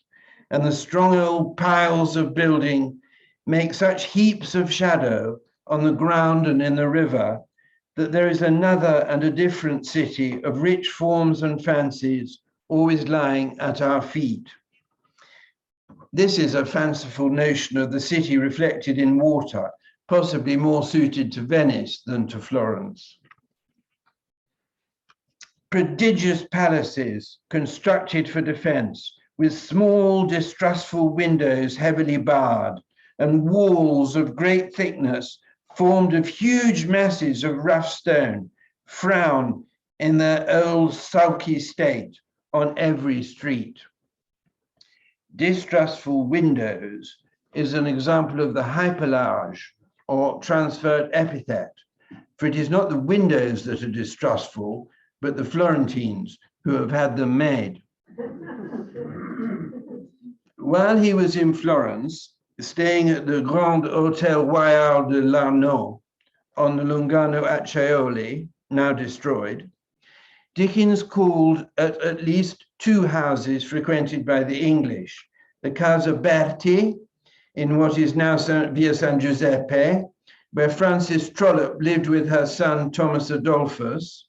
and the strong old piles of building make such heaps of shadow on the ground and in the river that there is another and a different city of rich forms and fancies always lying at our feet. This is a fanciful notion of the city reflected in water, possibly more suited to Venice than to Florence. Prodigious palaces constructed for defense, with small distrustful windows heavily barred, and walls of great thickness formed of huge masses of rough stone, frown in their old sulky state on every street. Distrustful windows is an example of the hyperlage or transferred epithet, for it is not the windows that are distrustful, but the Florentines who have had them made. While he was in Florence, staying at the Grand Hotel Royal de l'Arnaud on the Lungano Acciaioli, now destroyed, Dickens called at least two houses frequented by the English, the Casa Berti, in what is now Via San Giuseppe, where Frances Trollope lived with her son Thomas Adolphus,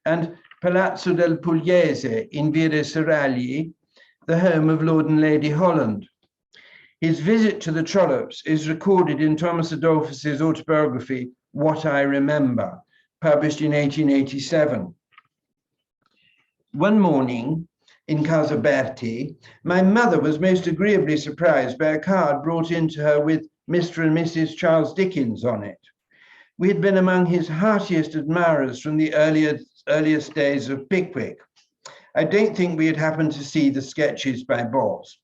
and Palazzo del Pugliese in Via dei Seragli, the home of Lord and Lady Holland. His visit to the Trollopes is recorded in Thomas Adolphus's autobiography, What I Remember, published in 1887. One morning in Casa Berti, my mother was most agreeably surprised by a card brought in to her with Mr. and Mrs. Charles Dickens on it. We had been among his heartiest admirers from the earliest days of Pickwick. I don't think we had happened to see the sketches by Boz.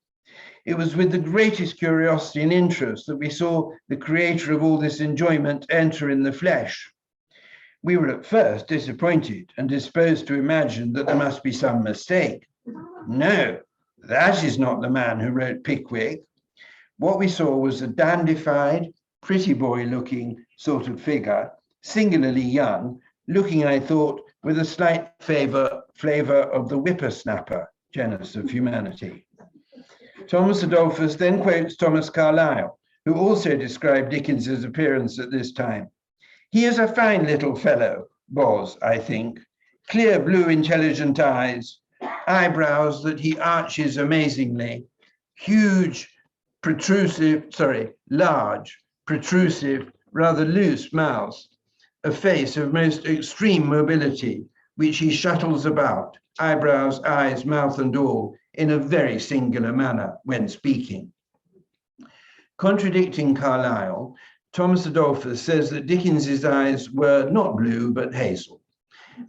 It was with the greatest curiosity and interest that we saw the creator of all this enjoyment enter in the flesh. We were at first disappointed and disposed to imagine that there must be some mistake. No, that is not the man who wrote Pickwick. What we saw was a dandified, pretty boy-looking sort of figure, singularly young, looking, I thought, with a slight flavor of the whippersnapper genus of humanity. Thomas Adolphus then quotes Thomas Carlyle, who also described Dickens's appearance at this time. He is a fine little fellow, Boz, I think, clear blue intelligent eyes, eyebrows that he arches amazingly, large, protrusive, rather loose mouth, a face of most extreme mobility, which he shuttles about, eyebrows, eyes, mouth, and all, in a very singular manner when speaking. Contradicting Carlyle, Thomas Adolphus says that Dickens's eyes were not blue, but hazel,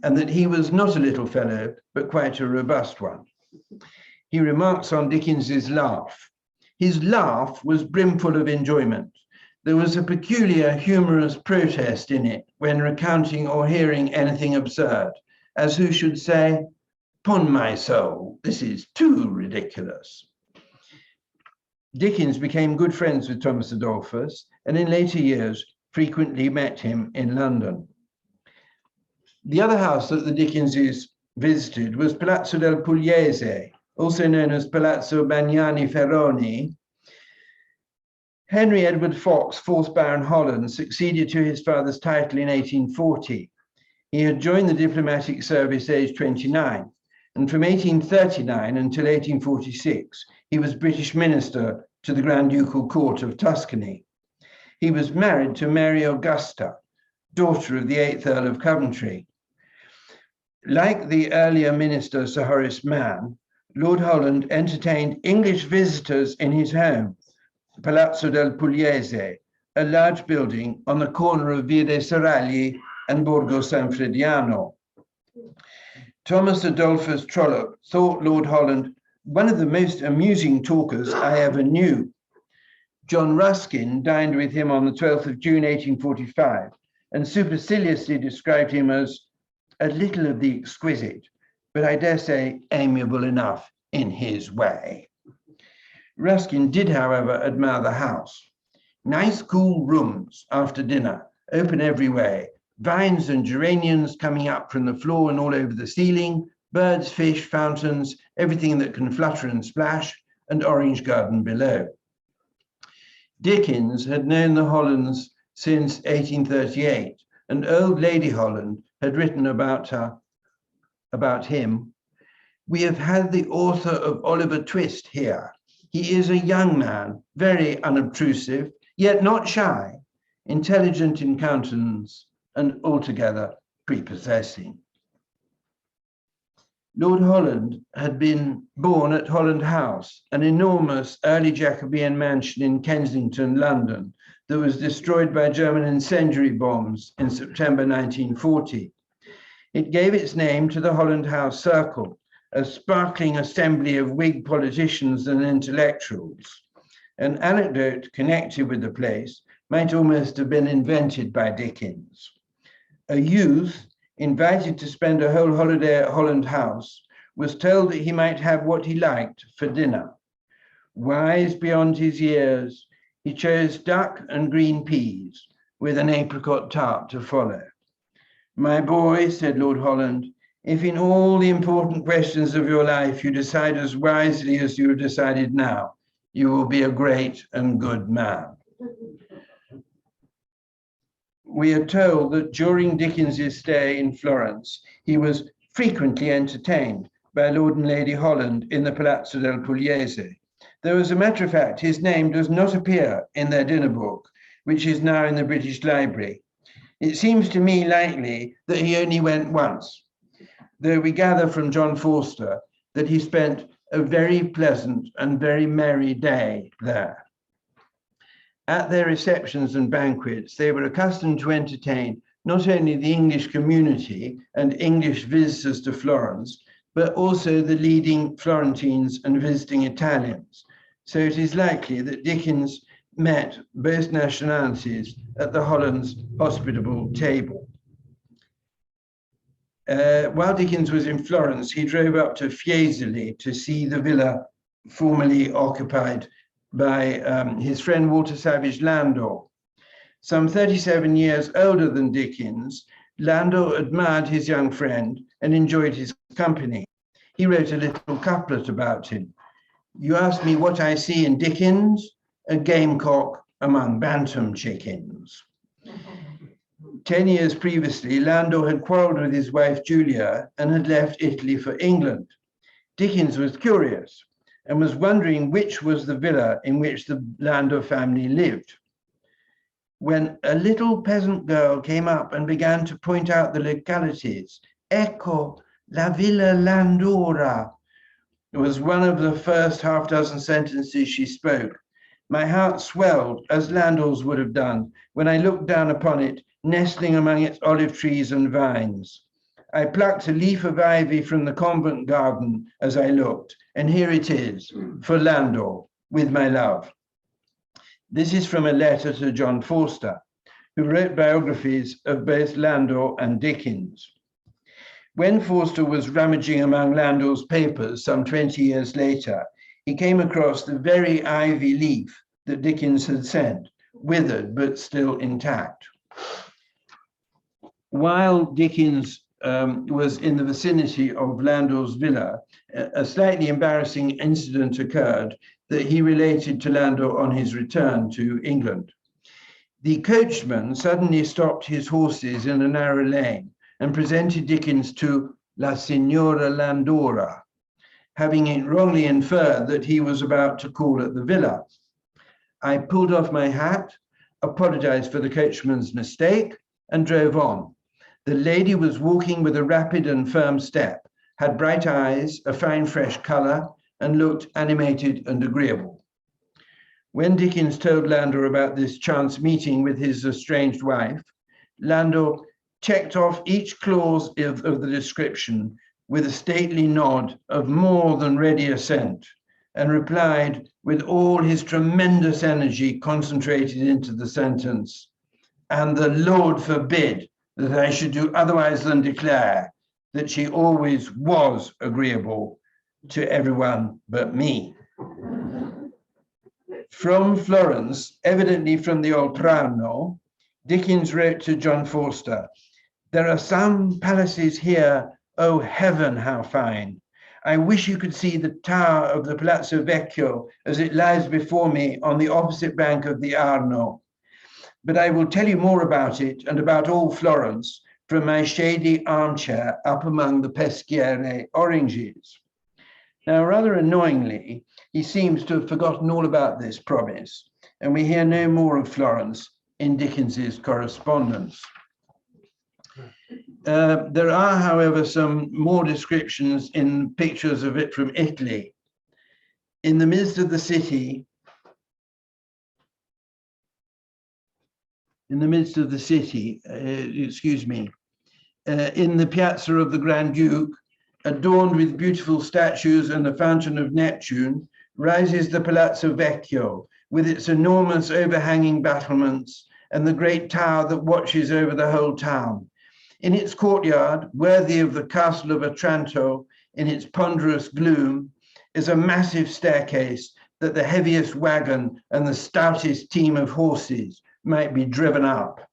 and that he was not a little fellow, but quite a robust one. He remarks on Dickens's laugh. His laugh was brimful of enjoyment. There was a peculiar humorous protest in it when recounting or hearing anything absurd, as who should say, "'Pon my soul, this is too ridiculous." Dickens became good friends with Thomas Adolphus, and in later years frequently met him in London. The other house that the Dickenses visited was Palazzo del Pugliese, also known as Palazzo Bagnani Ferroni. Henry Edward Fox, 4th Baron Holland, succeeded to his father's title in 1840. He had joined the diplomatic service aged 29, and from 1839 until 1846, he was British minister to the Grand Ducal Court of Tuscany. He was married to Mary Augusta, daughter of the 8th Earl of Coventry. Like the earlier minister, Sir Horace Mann, Lord Holland entertained English visitors in his home, Palazzo del Pugliese, a large building on the corner of Via dei Seragli and Borgo Sanfrediano. Thomas Adolphus Trollope thought Lord Holland one of the most amusing talkers I ever knew. John Ruskin dined with him on the 12th of June, 1845, and superciliously described him as a little of the exquisite, but I dare say amiable enough in his way. Ruskin did, however, admire the house. Nice cool rooms after dinner, open every way, vines and geraniums coming up from the floor and all over the ceiling, birds, fish, fountains, everything that can flutter and splash, and orange garden below. Dickens had known the Hollands since 1838, and old Lady Holland had written about him. We have had the author of Oliver Twist here. He is a young man, very unobtrusive, yet not shy, intelligent in countenance, and altogether prepossessing. Lord Holland had been born at Holland House, an enormous early Jacobean mansion in Kensington, London, that was destroyed by German incendiary bombs in September 1940. It gave its name to the Holland House Circle, a sparkling assembly of Whig politicians and intellectuals. An anecdote connected with the place might almost have been invented by Dickens. A youth invited to spend a whole holiday at Holland House was told that he might have what he liked for dinner. Wise beyond his years, he chose duck and green peas with an apricot tart to follow. My boy, said Lord Holland, if in all the important questions of your life you decide as wisely as you have decided now, you will be a great and good man. We are told that during Dickens's stay in Florence, he was frequently entertained by Lord and Lady Holland in the Palazzo del Pugliese. Though, as a matter of fact, his name does not appear in their dinner book, which is now in the British Library. It seems to me likely that he only went once, though we gather from John Forster that he spent a very pleasant and very merry day there. At their receptions and banquets, they were accustomed to entertain not only the English community and English visitors to Florence, but also the leading Florentines and visiting Italians. So it is likely that Dickens met both nationalities at the Hollands' hospitable table. While Dickens was in Florence, he drove up to Fiesole to see the villa formerly occupied by his friend Walter Savage Landor. Some 37 years older than Dickens, Landor admired his young friend and enjoyed his company. He wrote a little couplet about him. You ask me what I see in Dickens, a gamecock among bantam chickens. 10 years previously, Landor had quarreled with his wife Julia and had left Italy for England. Dickens was curious and was wondering which was the villa in which the Landor family lived, when a little peasant girl came up and began to point out the localities. Ecco, la Villa Landora was one of the first half dozen sentences she spoke. My heart swelled, as Landor's would have done, when I looked down upon it, nestling among its olive trees and vines. I plucked a leaf of ivy from the convent garden as I looked, and here it is, for Landor, with my love. This is from a letter to John Forster, who wrote biographies of both Landor and Dickens. When Forster was rummaging among Landor's papers some 20 years later, he came across the very ivy leaf that Dickens had sent, withered but still intact. While Dickens was in the vicinity of Landor's villa, a slightly embarrassing incident occurred that he related to Landor on his return to England. The coachman suddenly stopped his horses in a narrow lane and presented Dickens to La Signora Landora, having wrongly inferred that he was about to call at the villa. I pulled off my hat, apologized for the coachman's mistake, and drove on. The lady was walking with a rapid and firm step, had bright eyes, a fine fresh color, and looked animated and agreeable. When Dickens told Landor about this chance meeting with his estranged wife, Landor checked off each clause of the description with a stately nod of more than ready assent, and replied with all his tremendous energy concentrated into the sentence, and the Lord forbid that I should do otherwise than declare that she always was agreeable to everyone but me. From Florence, evidently from the Oltrarno, Dickens wrote to John Forster, "There are some palaces here, oh heaven, how fine! I wish you could see the tower of the Palazzo Vecchio as it lies before me on the opposite bank of the Arno. But I will tell you more about it and about all Florence from my shady armchair up among the Peschiere oranges." Now, rather annoyingly, he seems to have forgotten all about this promise, and we hear no more of Florence in Dickens's correspondence. There are, however, some more descriptions in pictures of it from Italy. In the midst of the city, in the Piazza of the Grand Duke, adorned with beautiful statues and the Fountain of Neptune, rises the Palazzo Vecchio, with its enormous overhanging battlements and the great tower that watches over the whole town. In its courtyard, worthy of the castle of Otranto, in its ponderous gloom, is a massive staircase that the heaviest wagon and the stoutest team of horses might be driven up.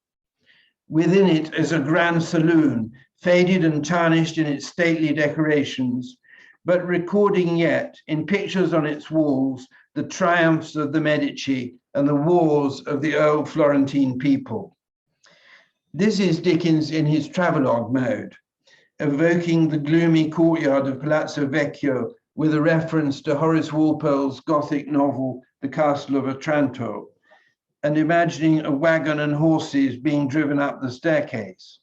Within it is a grand saloon, faded and tarnished in its stately decorations, but recording yet in pictures on its walls the triumphs of the Medici and the wars of the old Florentine people. This is Dickens in his travelogue mode, evoking the gloomy courtyard of Palazzo Vecchio with a reference to Horace Walpole's Gothic novel, The Castle of Otranto, and imagining a wagon and horses being driven up the staircase.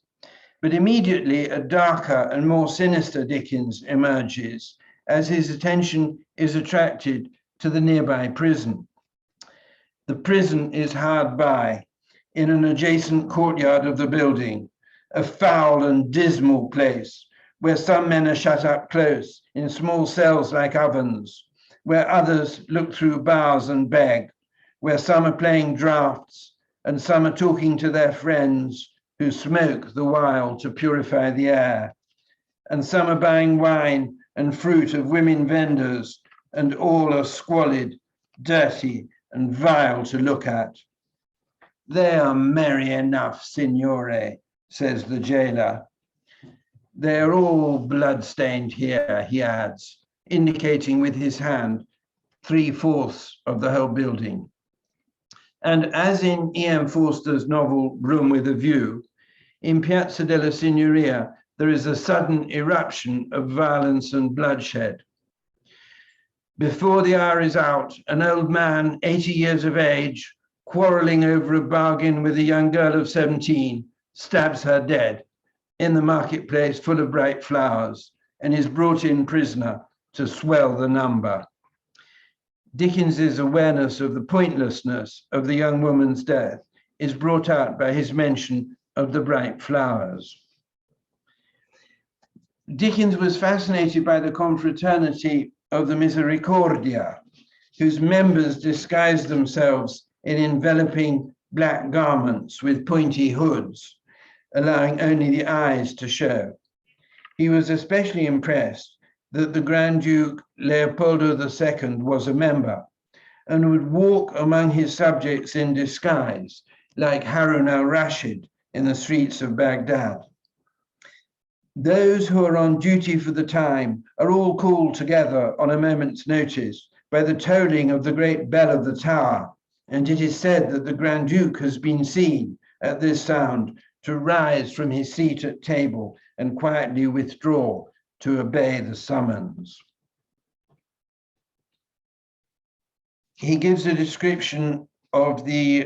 But immediately a darker and more sinister Dickens emerges as his attention is attracted to the nearby prison. The prison is hard by, in an adjacent courtyard of the building, a foul and dismal place where some men are shut up close in small cells like ovens, where others look through bars and beg, where some are playing draughts and some are talking to their friends who smoke the while to purify the air, and some are buying wine and fruit of women vendors, and all are squalid, dirty, and vile to look at. "They are merry enough, signore," says the jailer. "They are all blood-stained here," he adds, indicating with his hand 3/4 of the whole building. And as in E.M. Forster's novel Room with a View, in Piazza della Signoria, there is a sudden eruption of violence and bloodshed. Before the hour is out, an old man, 80 years of age, quarreling over a bargain with a young girl of 17, stabs her dead in the marketplace full of bright flowers and is brought in prisoner to swell the number. Dickens's awareness of the pointlessness of the young woman's death is brought out by his mention of the bright flowers. Dickens was fascinated by the confraternity of the Misericordia, whose members disguised themselves in enveloping black garments with pointy hoods, allowing only the eyes to show. He was especially impressed that the Grand Duke Leopoldo II was a member and would walk among his subjects in disguise, like Harun al-Rashid in the streets of Baghdad. Those who are on duty for the time are all called together on a moment's notice by the tolling of the great bell of the tower, and it is said that the Grand Duke has been seen at this sound to rise from his seat at table and quietly withdraw to obey the summons. He gives a description of the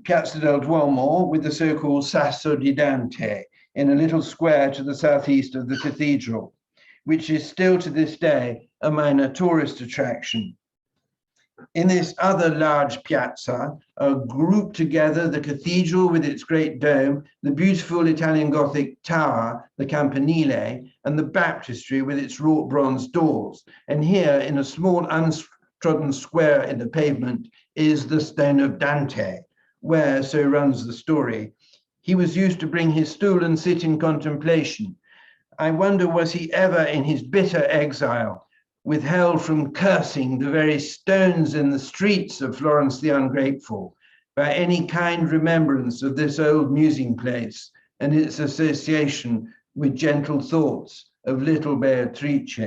Piazza del Duomo with the so-called Sasso di Dante in a little square to the southeast of the cathedral, which is still to this day a minor tourist attraction. In this other large piazza are grouped together the cathedral with its great dome, the beautiful Italian Gothic tower, the campanile, and the baptistry with its wrought bronze doors. And here, in a small untrodden square in the pavement, is the stone of Dante, where, so runs the story, he was used to bring his stool and sit in contemplation. I wonder, was he ever in his bitter exile withheld from cursing the very stones in the streets of Florence the Ungrateful by any kind remembrance of this old musing place and its association with gentle thoughts of little Beatrice?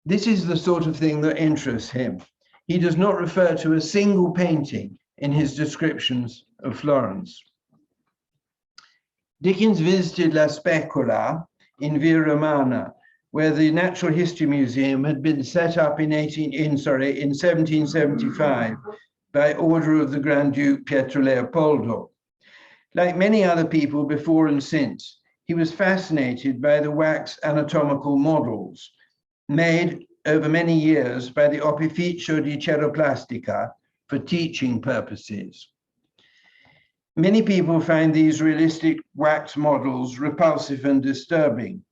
This is the sort of thing that interests him. He does not refer to a single painting in his descriptions of Florence. Dickens visited La Specola in Via Romana, where the Natural History Museum had been set up in 1775 by order of the Grand Duke Pietro Leopoldo. Like many other people before and since, he was fascinated by the wax anatomical models made over many years by the Opificio di Ceroplastica for teaching purposes. Many people find these realistic wax models repulsive and disturbing.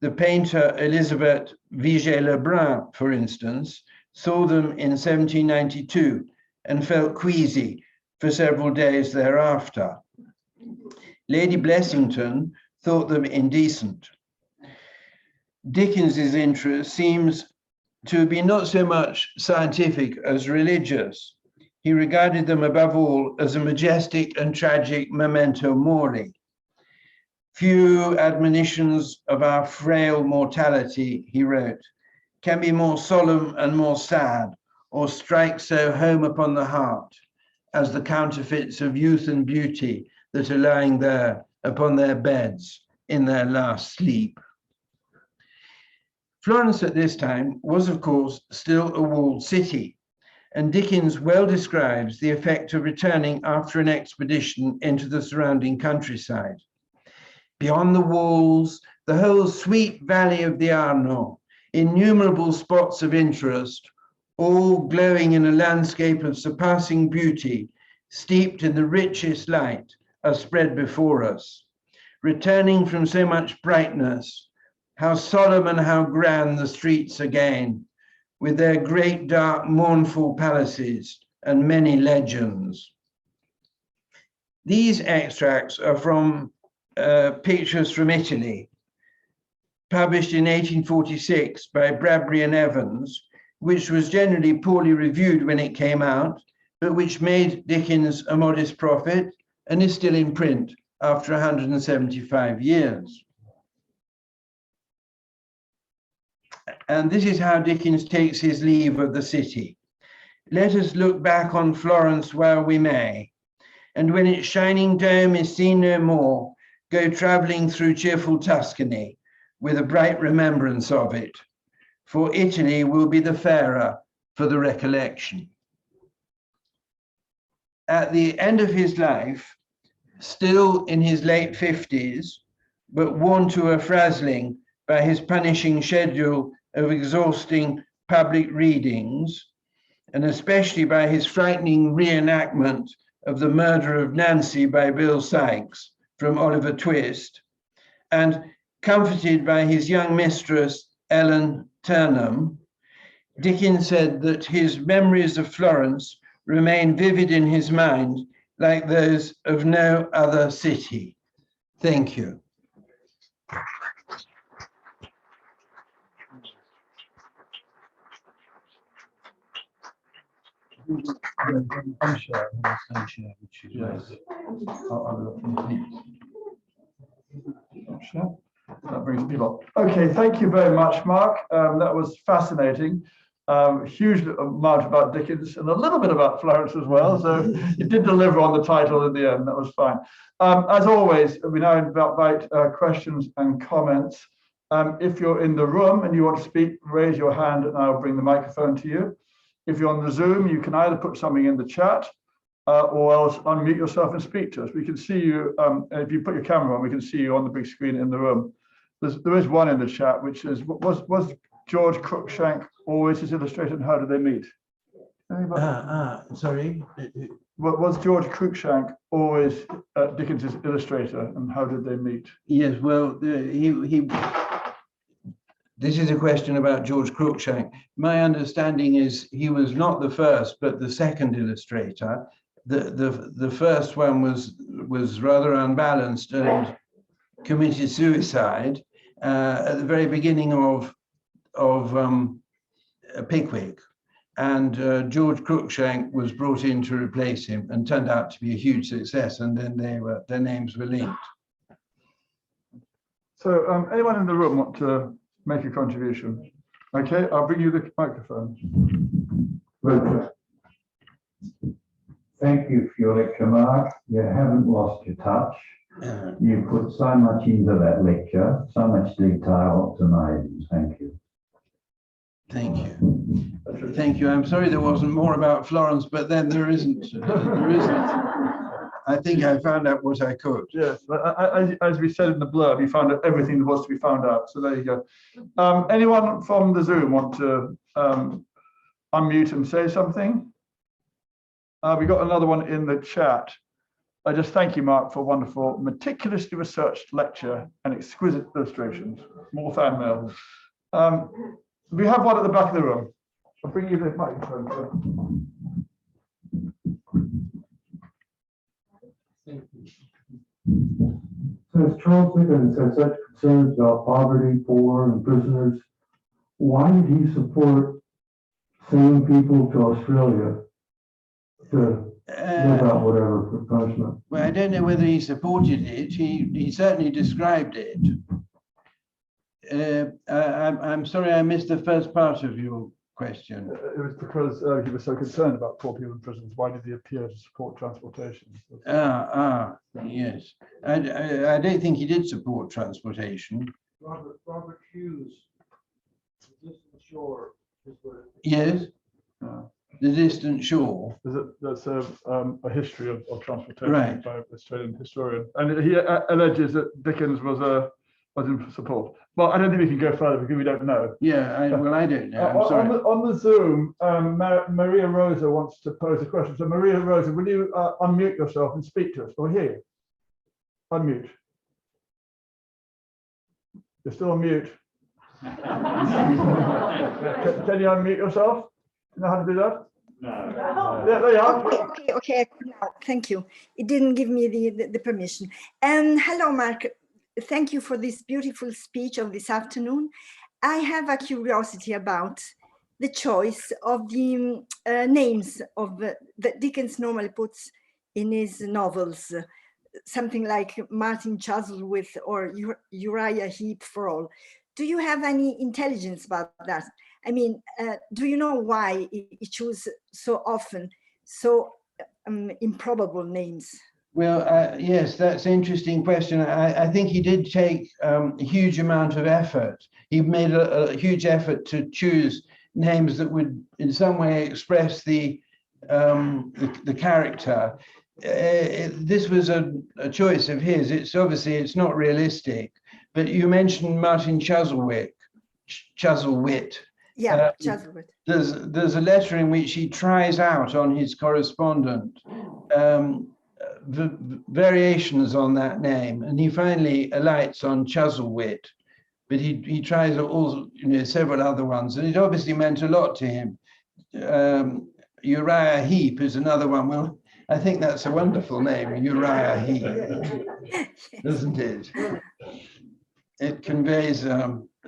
The painter Elisabeth Vigée-Lebrun, for instance, saw them in 1792 and felt queasy for several days thereafter. Lady Blessington thought them indecent. Dickens's interest seems to be not so much scientific as religious. He regarded them above all as a majestic and tragic memento mori. Few admonitions of our frail mortality, he wrote, can be more solemn and more sad, or strike so home upon the heart, as the counterfeits of youth and beauty that are lying there upon their beds in their last sleep. Florence at this time was, of course, still a walled city, and Dickens well describes the effect of returning after an expedition into the surrounding countryside. Beyond the walls, the whole sweet valley of the Arno, innumerable spots of interest, all glowing in a landscape of surpassing beauty, steeped in the richest light, are spread before us. Returning from so much brightness, how solemn and how grand the streets again, with their great dark mournful palaces and many legends. These extracts are from Pictures from Italy, published in 1846 by Bradbury and Evans, which was generally poorly reviewed when it came out, but which made Dickens a modest profit and is still in print after 175 years. And this is how Dickens takes his leave of the city. Let us look back on Florence while we may, and when its shining dome is seen no more, go traveling through cheerful Tuscany with a bright remembrance of it, for Italy will be the fairer for the recollection. At the end of his life, still in his late 50s, but worn to a frazzling by his punishing schedule of exhausting public readings, and especially by his frightening reenactment of the murder of Nancy by Bill Sikes from Oliver Twist, and comforted by his young mistress, Ellen Turnham, Dickens said that his memories of Florence remain vivid in his mind like those of no other city. Thank you. That brings people. Okay, thank you very much, Mark. That was fascinating. Huge amount about Dickens and a little bit about Florence as well. So you did deliver on the title in the end. That was fine. As always, we now invite questions and comments. If you're in the room and you want to speak, raise your hand and I'll bring the microphone to you. If you're on the Zoom, you can either put something in the chat or else unmute yourself and speak to us. We can see you, if you put your camera on, we can see you on the big screen in the room. There is one in the chat, which is, was George Cruikshank always his illustrator and how did they meet? Sorry? Was George Cruikshank always Dickens's illustrator and how did they meet? Yes, well, this is a question about George Cruikshank. My understanding is he was not the first, but the second illustrator. The first one was rather unbalanced and committed suicide at the very beginning of Pickwick, and George Cruikshank was brought in to replace him, and turned out to be a huge success. And then their names were linked. So, anyone in the room want to make a contribution? Okay, I'll bring you the microphone. Thank you for your lecture, Mark. You haven't lost your touch. You put so much into that lecture, so much detail. It's amazing. Thank you. Thank you. Thank you. I'm sorry there wasn't more about Florence, but then there isn't. There isn't. I think I found out what I could. Yes, as we said in the blurb, you found out everything that was to be found out. So there you go. Anyone from the Zoom want to unmute and say something? We got another one in the chat. I just thank you, Mark, for a wonderful, meticulously researched lecture and exquisite illustrations. More fan mail. We have one at the back of the room. I'll bring you the microphone. Since Charles Dickens had such concerns about poverty, poor, and prisoners, why did he support sending people to Australia to live out whatever for punishment? Well, I don't know whether he supported it. He certainly described it. I'm sorry, I missed the first part of your question. It was because he was so concerned about poor people in prisons. Why did he appear to support transportation? Yes. I don't think he did support transportation. Robert Hughes, The Distant Shore. Yes. The Distant Shore. That's a history of transportation, right, by an Australian historian. And he alleges that Dickens was in support. Well, I don't think we can go further because we don't know. Yeah, well, I don't know. I'm sorry. On the Zoom, Maria Rosa wants to pose a question. So Maria Rosa, will you unmute yourself and speak to us or hear you? Unmute. You're still on mute. Can you unmute yourself? Do you know how to do that? No. Yeah, there you are. Okay. Thank you. It didn't give me the permission. And hello, Mark. Thank you for this beautiful speech of this afternoon. I have a curiosity about the choice of the names of that Dickens normally puts in his novels, something like Martin Chuzzlewit or Uriah Heep for all. Do you have any intelligence about that? I mean, do you know why he chooses so often so improbable names? Well, yes, that's an interesting question. I think he did take a huge amount of effort. He made a huge effort to choose names that would in some way express the character. This was a choice of his. It's not realistic, but you mentioned Martin Chuzzlewit. Yeah, Chuzzlewit. There's a letter in which he tries out on his correspondent the variations on that name, and he finally alights on Chuzzlewit, but he tries all several other ones, and it obviously meant a lot to him. Uriah Heep is another one. Well, I think that's a wonderful name, Uriah Heep, doesn't it? It conveys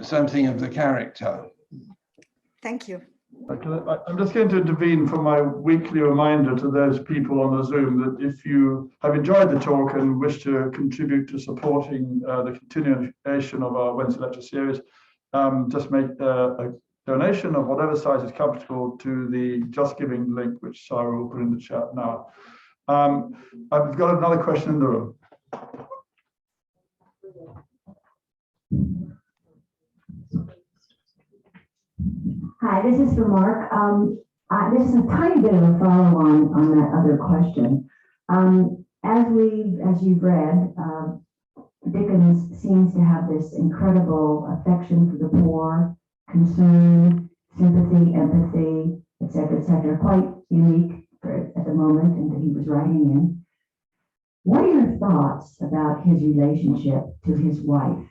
something of the character. Thank you. I'm just going to intervene for my weekly reminder to those people on the Zoom that if you have enjoyed the talk and wish to contribute to supporting the continuation of our Wednesday lecture series, just make a donation of whatever size is comfortable to the Just Giving link, which Sarah will put in the chat now. I've got another question in the room. Hi, this is for Mark. This is a tiny bit of a follow-on on that other question. As you've read, Dickens seems to have this incredible affection for the poor, concern, sympathy, empathy, etc., quite unique at the moment and that he was writing in. What are your thoughts about his relationship to his wife,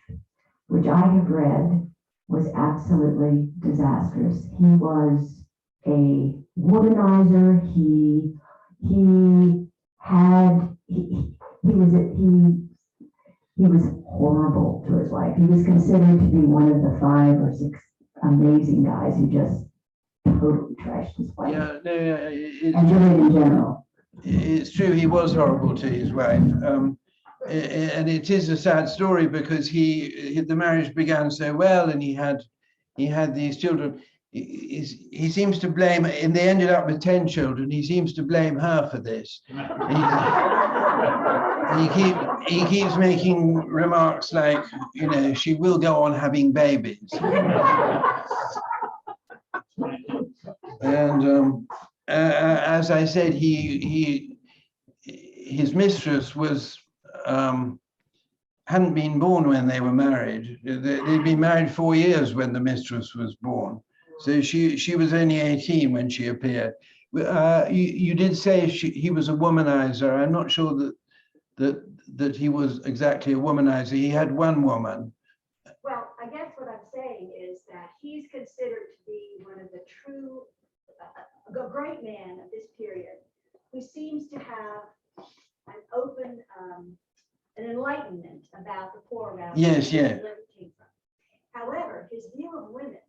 which I have read was absolutely disastrous? He was a womanizer. He he was horrible to his wife. He was considered to be one of the 5 or 6 amazing guys who just totally trashed his wife. Yeah, no, And women in general. it's true. He was horrible to his wife, and it is a sad story because the marriage began so well, and he had these children. He seems to blame, and they ended up with 10 children. He seems to blame her for this. He keeps making remarks like, you know, she will go on having babies. And as I said, his mistress was hadn't been born when they were married. They'd been married 4 years when the mistress was born. So she was only 18 when she appeared. You did say he was a womanizer. I'm not sure that he was exactly a womanizer. He had one woman. Well, I guess what I'm saying is that he's considered to be one of the true, a great man of this period, who seems to have an open, an enlightenment about the poor around him. Yes, yeah. Where he came from. However, his view of women,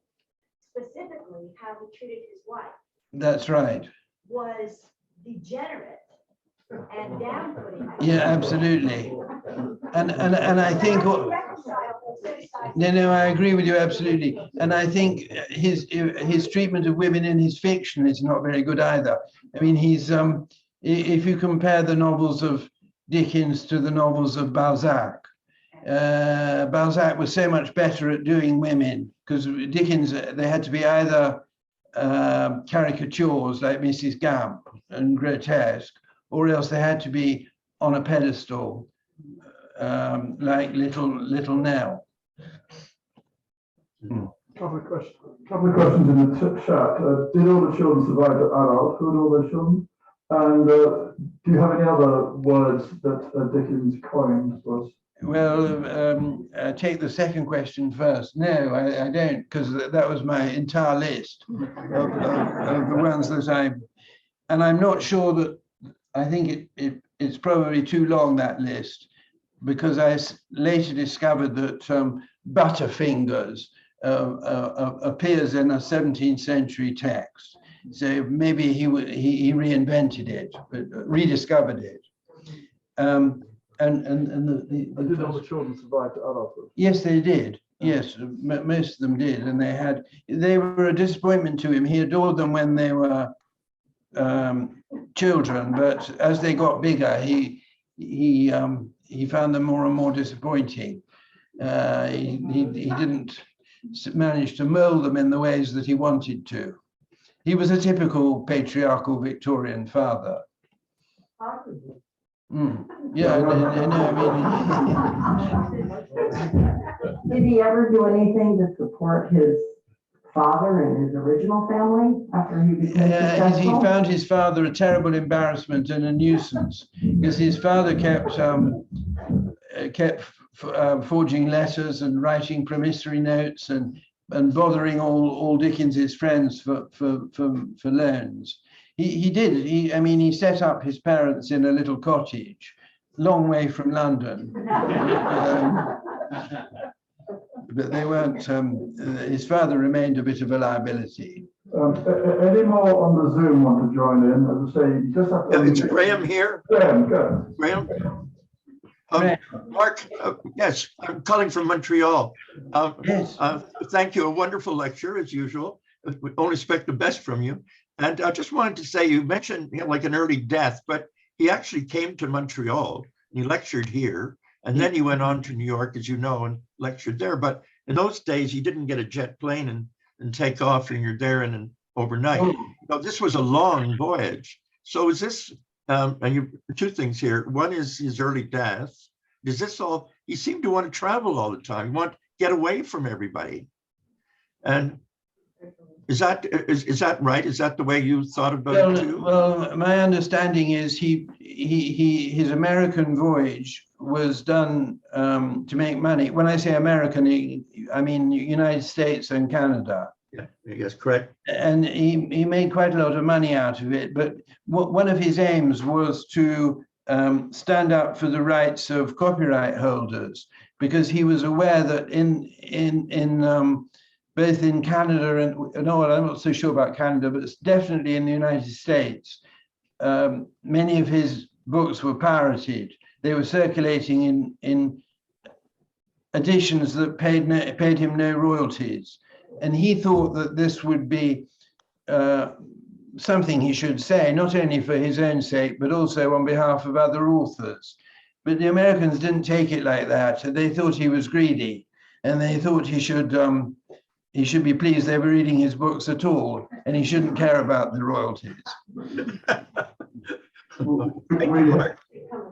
specifically how he treated his wife, That's right. was degenerate and down-putting. Yeah, absolutely. And I think, no, I agree with you absolutely. And I think his treatment of women in his fiction is not very good either. I mean, he's if you compare the novels of Dickens to the novels of Balzac, Balzac was so much better at doing women, because Dickens, they had to be either caricatures like Mrs. Gamp and grotesque, or else they had to be on a pedestal like little Nell. Couple of questions in the chat. Did all the children survive to adult? Who are all those children? And do you have any other words that Dickens coined for us? Well, take the second question first. No, I don't, because that was my entire list of the ones that and I'm not sure that, I think it's probably too long, that list, because I later discovered that Butterfingers appears in a 17th century text. So maybe he reinvented it, but rediscovered it. And did all the children survive to adulthood? Yes, they did. Yes, most of them did, and they were a disappointment to him. He adored them when they were children, but as they got bigger, he found them more and more disappointing. He didn't manage to mold them in the ways that he wanted to. He was a typical patriarchal Victorian father. Yeah, Did he ever do anything to support his father and his original family after he became successful? He found his father a terrible embarrassment and a nuisance, because his father kept forging letters and writing promissory notes and bothering all Dickens's friends for loans. He set up his parents in a little cottage, long way from London. But they weren't, his father remained a bit of a liability. Any more on the Zoom want to join in? As I say, you just have to... It's Graham here. Graham, go. Graham? Mark, yes, I'm calling from Montreal. Yes. Thank you, a wonderful lecture as usual. We only expect the best from you. And I just wanted to say, you mentioned like an early death, but he actually came to Montreal, and he lectured here, and then he went on to New York, as you know, and lectured there. But in those days, you didn't get a jet plane and take off, and you're there and overnight. No, this was a long voyage. So is this, two things here. One is his early death. Is this all, he seemed to want to travel all the time. He wanted to get away from everybody. And is that right? Is that the way you thought about it too? Well, my understanding is his American voyage was done to make money. When I say American, I mean United States and Canada. Yeah, I guess correct. And he made quite a lot of money out of it. But one of his aims was to stand up for the rights of copyright holders, because he was aware that both in Canada and no, I'm not so sure about Canada, but it's definitely in the United States, many of his books were pirated. They were circulating in editions that paid him no royalties. And he thought that this would be something he should say, not only for his own sake, but also on behalf of other authors. But the Americans didn't take it like that. They thought he was greedy, and they thought he should be pleased they were reading his books at all, and he shouldn't care about the royalties.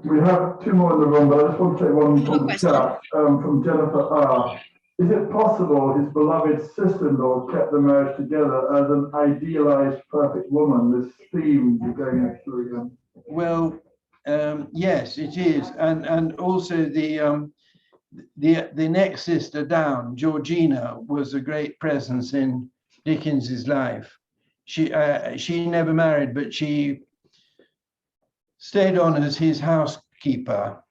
We have two more in the room, but I just want to say one from the chat, from Jennifer R. Is it possible his beloved sister-in-law kept the marriage together as an idealized perfect woman? This theme you're going through again. Well, yes, it is, and also the next sister down, Georgina, was a great presence in Dickens's life. She never married, but she stayed on as his housekeeper.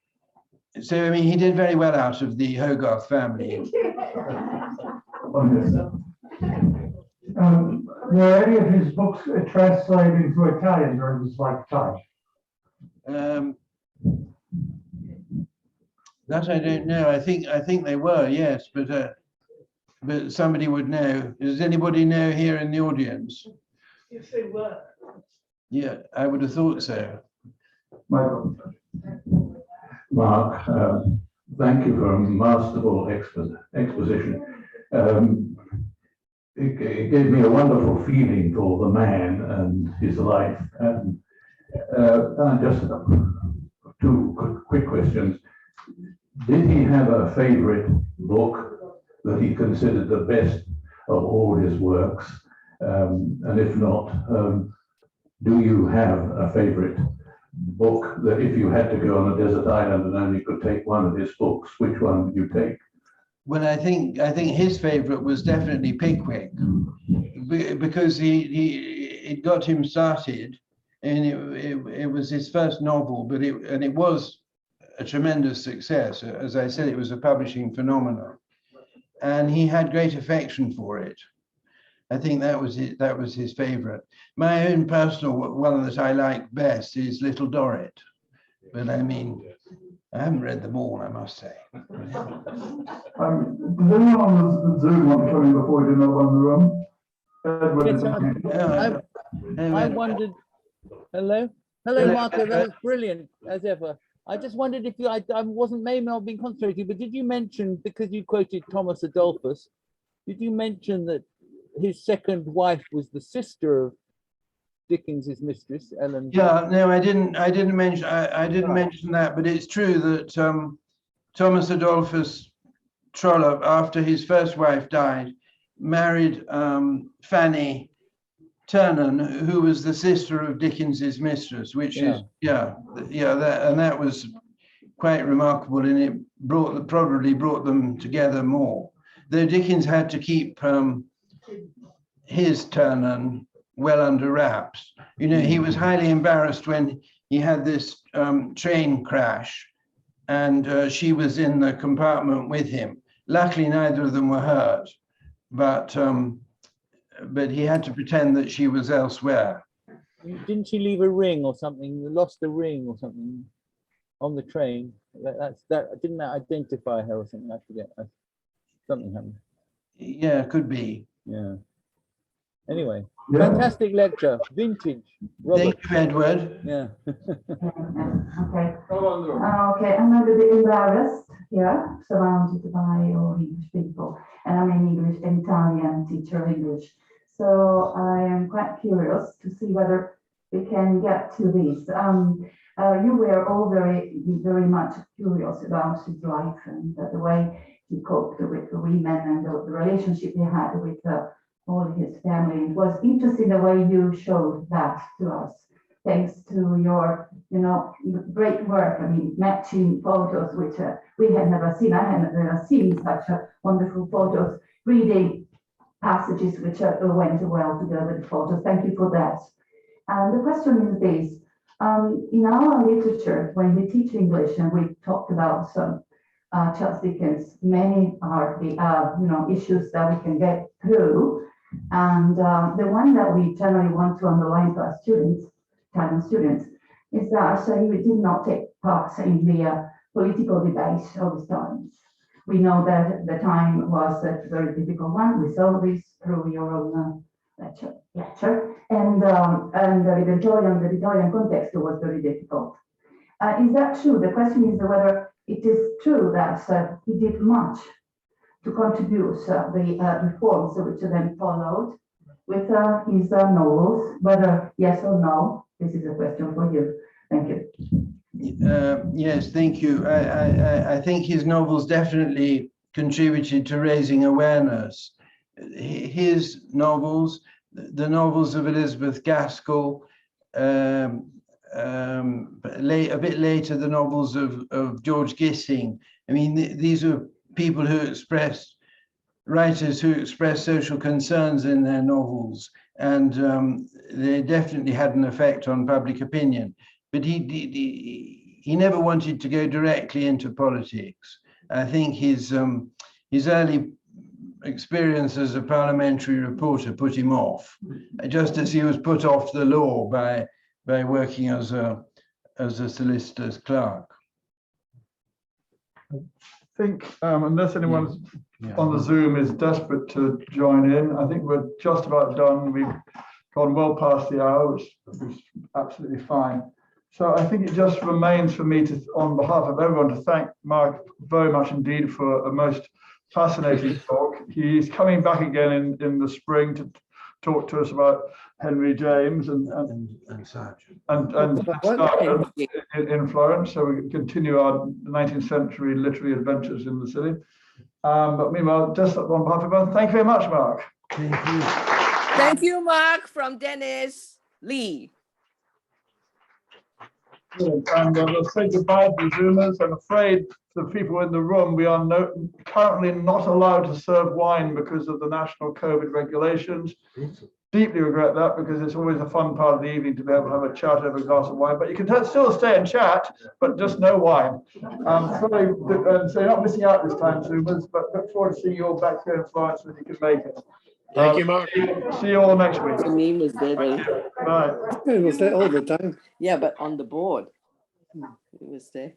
So, I mean, he did very well out of the Hogarth family. Were any of his books translated into Italian, or it was like type? That I don't know. I think they were, yes, but somebody would know. Does anybody know here in the audience? If they were. Yeah, I would have thought so. Michael. Mark, thank you for a masterful exposition. It gave me a wonderful feeling for the man and his life. And just two quick questions. Did he have a favorite book that he considered the best of all his works? And if not, do you have a favorite book that if you had to go on a desert island and only could take one of his books, which one would you take? Well, I think his favorite was definitely Pickwick, because it got him started, and it was his first novel, but it was a tremendous success. As I said, it was a publishing phenomenon, and he had great affection for it. I think that was his favorite. My own personal one that I like best is Little Dorrit, but I mean, I haven't read them all, I must say. Does anyone on the Zoom want to come in before we do another one in the room? Edward, Yes, I wondered. Hello, Marco. That was brilliant as ever. I just wondered if I wasn't maybe not being concentrating, but did you mention, because you quoted Thomas Adolphus, did you mention that his second wife was the sister of Dickens's mistress, Ellen? Yeah, no, I didn't mention that, but it's true that Thomas Adolphus Trollope, after his first wife died, married Fanny Ternan, who was the sister of Dickens's mistress, which is that was quite remarkable, and it probably brought them together more. Though Dickens had to keep his Ternan well under wraps. You know, he was highly embarrassed when he had this train crash, and she was in the compartment with him. Luckily, neither of them were hurt, but he had to pretend that she was elsewhere. Didn't she leave a ring or something? Lost a ring or something on the train? Didn't that identify her or something? I forget. Something happened. Yeah, could be. Yeah. Anyway, fantastic lecture, vintage. Robert. Thank you, Edward. Yeah. Okay. Okay, I'm a little bit embarrassed here, surrounded by all English people, and I'm an English and Italian teacher of English. So I am quite curious to see whether we can get to this. You were all very much curious about his life and the way he coped with the women and the relationship he had with all his family. It was interesting the way you showed that to us, thanks to your, great work. I mean, matching photos, which we had never seen. I had never seen such wonderful photos, reading passages which went well together with photos. Thank you for that. And the question is this: In our literature, when we teach English and we talked about some Charles Dickens, many are the issues that we can get through. And the one that we generally want to underline to our students, Italian students, is that he did not take part in the political debate of his times. We know that the time was a very difficult one. We saw this through your own lecture, and the Victorian context was very difficult. Is that true? The question is whether it is true that he did much to contribute the reforms which then followed with his novels, whether yes or no. This is a question for you. Thank you. Yes, thank you. I think his novels definitely contributed to raising awareness. His novels, the novels of Elizabeth Gaskell, a bit later, the novels of George Gissing. I mean, these are people writers who express social concerns in their novels, and they definitely had an effect on public opinion. But he never wanted to go directly into politics. I think his early experience as a parliamentary reporter put him off, just as he was put off the law by working as a solicitor's clerk. I think unless anyone on the Zoom is desperate to join in, I think we're just about done. We've gone well past the hour, which is absolutely fine. So I think it just remains for me to, on behalf of everyone, to thank Mark very much indeed for a most fascinating talk. He's coming back again in the spring to talk to us about Henry James and Sargent in Florence. So we continue our 19th century literary adventures in the city. But meanwhile, just on behalf of everyone, thank you very much, Mark. Thank you. Thank you, Mark, from Dennis Lee. And we'll say goodbye to the Zoomers. I'm afraid the people in the room, we are currently not allowed to serve wine because of the national COVID regulations. Deeply regret that, because it's always a fun part of the evening to be able to have a chat over a glass of wine. But you can still stay and chat, but just no wine. Sorry, so you're not missing out this time, Zoomers, but look forward to seeing you all back here in Florence when you can make it. Thank you, Mark. See you all next week. The meme was there. Bye. It was there all the time. Yeah, but on the board, it was there.